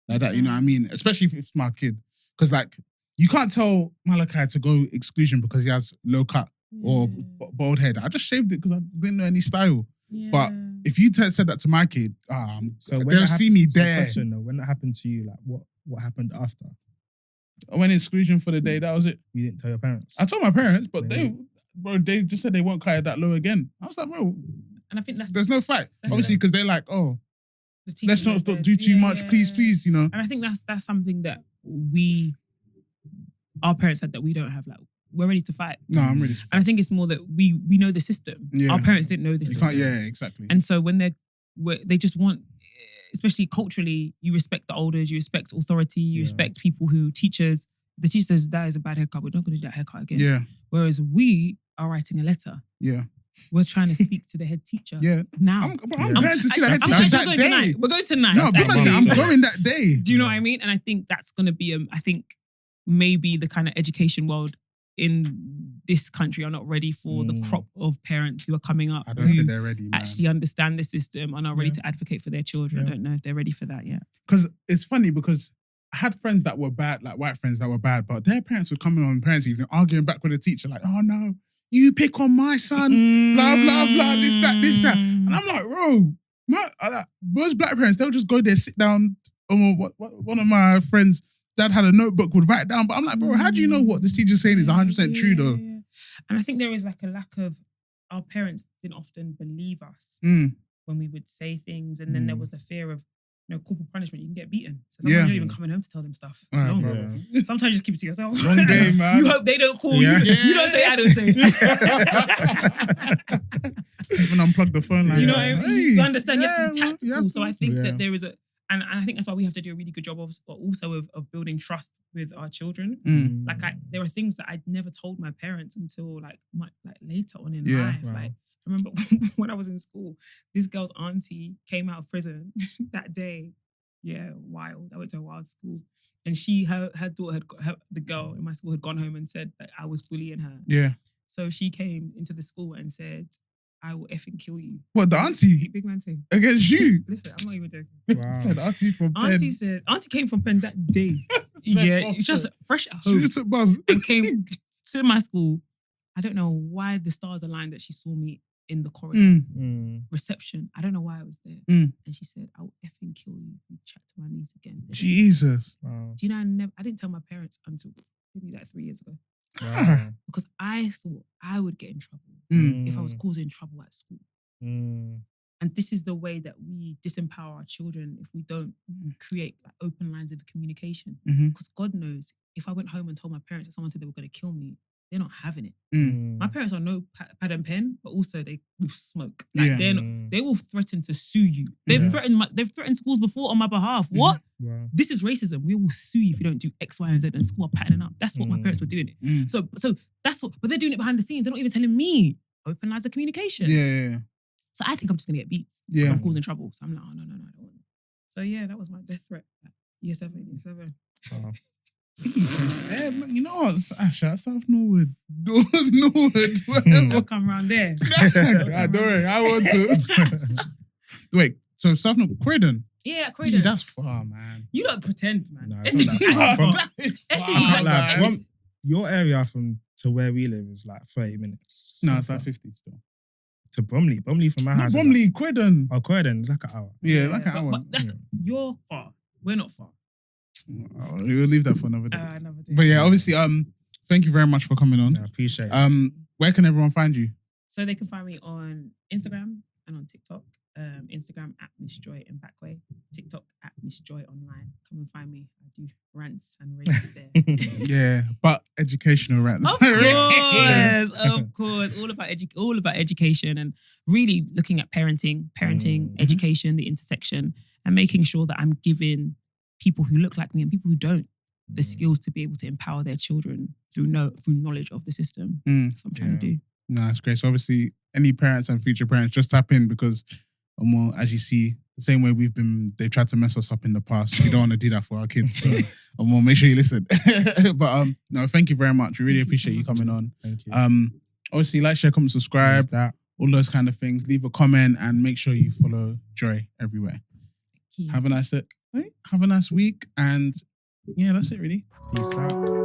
B: that, you know what I mean? Especially if it's my kid. Because like, you can't tell Malachi to go exclusion because he has low cut or bald head. I just shaved it because I didn't know any style. Yeah. But if you said that to my kid, they'll see me there.
C: Question though, when that happened to you, like what happened after?
B: I went in exclusion for the day. That was it.
C: You didn't tell your parents?
B: I told my parents, but they just said they won't cut it that low again. I was like, bro,
A: and I think
B: there's no fight. Obviously, because they're like, let's not do too much, please, And
A: I think that's something that our parents said that we don't have. Like, we're ready to fight.
B: No, I'm ready to fight.
A: And I think it's more that we know the system. Yeah. Our parents didn't know the system.
B: Yeah, exactly.
A: And so when they just want, especially culturally, you respect the elders, you respect authority, you respect people who teachers. The teacher says that is a bad haircut. We're not going to do that haircut again.
B: Yeah.
A: Whereas we are writing a letter.
B: Yeah.
A: We're trying to speak to the head teacher.
B: Yeah.
A: Now.
B: I'm going to see the head teacher that day.
A: We're going tonight.
B: No, I'm going that day.
A: Do you know what I mean? And I think that's going to be, I think maybe the kind of education world in this country are not ready for the crop of parents who are coming up.
B: I don't think they're ready, man.
A: Actually understand the system and are ready to advocate for their children. I don't know if they're ready for that yet.
B: Because it's funny because I had friends that were bad, like white friends that were bad, but their parents were coming on parents' evening arguing back with the teacher, like, oh no, you pick on my son, blah, blah, blah, this, that. And I'm like, bro, most black parents, they'll just go there, sit down. One of my friends' dad had a notebook, would write down, but I'm like, bro, how do you know what this teacher's saying is 100% true though?
A: Yeah. And I think there is like a lack of, our parents didn't often believe us when we would say things, and then there was the fear of, corporal punishment, you can get beaten. So sometimes you're not even coming home to tell them stuff. It's long, bro. Sometimes you just keep it to yourself. Long day, man. You hope they don't call you. You don't say, I don't say.
B: Even unplug the phone line.
A: Do you know what I mean? You understand, you have to be tactical. So I think that there is and I think that's why we have to do a really good job of building trust with our children. Like there are things that I'd never told my parents until like later on in life. Wow. Like I remember when I was in school, this girl's auntie came out of prison that day. Yeah, wild. I went to a wild school, and her daughter the girl in my school had gone home and said that I was bullying her. Yeah. So she came into the school and said, I will effing kill you.
B: What, the auntie?
A: Big man thing.
B: Against you?
A: Listen, I'm not even joking.
B: Wow. Said auntie from Penn.
A: Auntie came from Penn that day. Just fresh at home.
B: She took buzz.
A: And came to my school. I don't know why the stars aligned that she saw me in the corridor. Reception. I don't know why I was there. And she said, I will effing kill you if you chat to my niece again.
B: Jesus.
A: Wow. Do you know, I didn't tell my parents until maybe like 3 years ago. Wow. Because I thought I would get in trouble if I was causing trouble at school. And this is the way that we disempower our children if we don't create like open lines of communication. Because God knows, if I went home and told my parents that someone said they were going to kill me, they're not having it. My parents are no pad and pen, but also they with smoke. Like they will threaten to sue you. They've threatened schools before on my behalf. What? Wow. This is racism. We will sue you if you don't do X, Y, and Z, and school are patterning up. That's what my parents were doing it. So that's what. But they're doing it behind the scenes. They're not even telling me. Open lines of communication. Yeah. So I think I'm just gonna get beats. Yeah. I'm causing trouble. So I'm like, oh no, I don't want it. So yeah, that was my death threat. Year 7.
B: Wow. Yeah, you know what? South Norwood. Norwood.
A: I'll come around there.
B: Don't worry, I want to. Wait, so South Norwood, Croydon?
A: Yeah, Croydon.
B: That's far, man.
A: You don't pretend, man.
C: No,
A: Essex.
C: Your area to where we live is like 30 minutes.
B: No, it's like 50 still.
C: To Bromley. Bromley from my house.
B: Bromley, like, Croydon.
C: Oh, Croydon, it's like an hour.
B: Yeah, like an hour.
A: But you're far. We're not far.
B: We'll leave that for another day. But yeah, obviously, thank you very much for coming on.
C: I appreciate it.
B: Where can everyone find you?
A: So they can find me on Instagram and on TikTok. Instagram at Miss Joy Mbakwe. TikTok at Miss Joy Online. Come and find me. I do rants and raves there.
B: Yeah, but educational rants.
A: Of course. All about education and really looking at parenting, education, the intersection, and making sure that I'm giving people who look like me and people who don't the skills to be able to empower their children through knowledge of the system. That's what I'm trying to do.
B: No, that's great. So obviously, any parents and future parents, just tap in because, as you see, the same way they've tried to mess us up in the past. We don't want to do that for our kids. So make sure you listen. But no, thank you very much. We really appreciate you coming on.
C: Thank you.
B: Obviously, like, share, comment, subscribe, all those kind of things. Leave a comment and make sure you follow Joy everywhere. Have a nice week, and yeah, that's it really.
C: Peace out.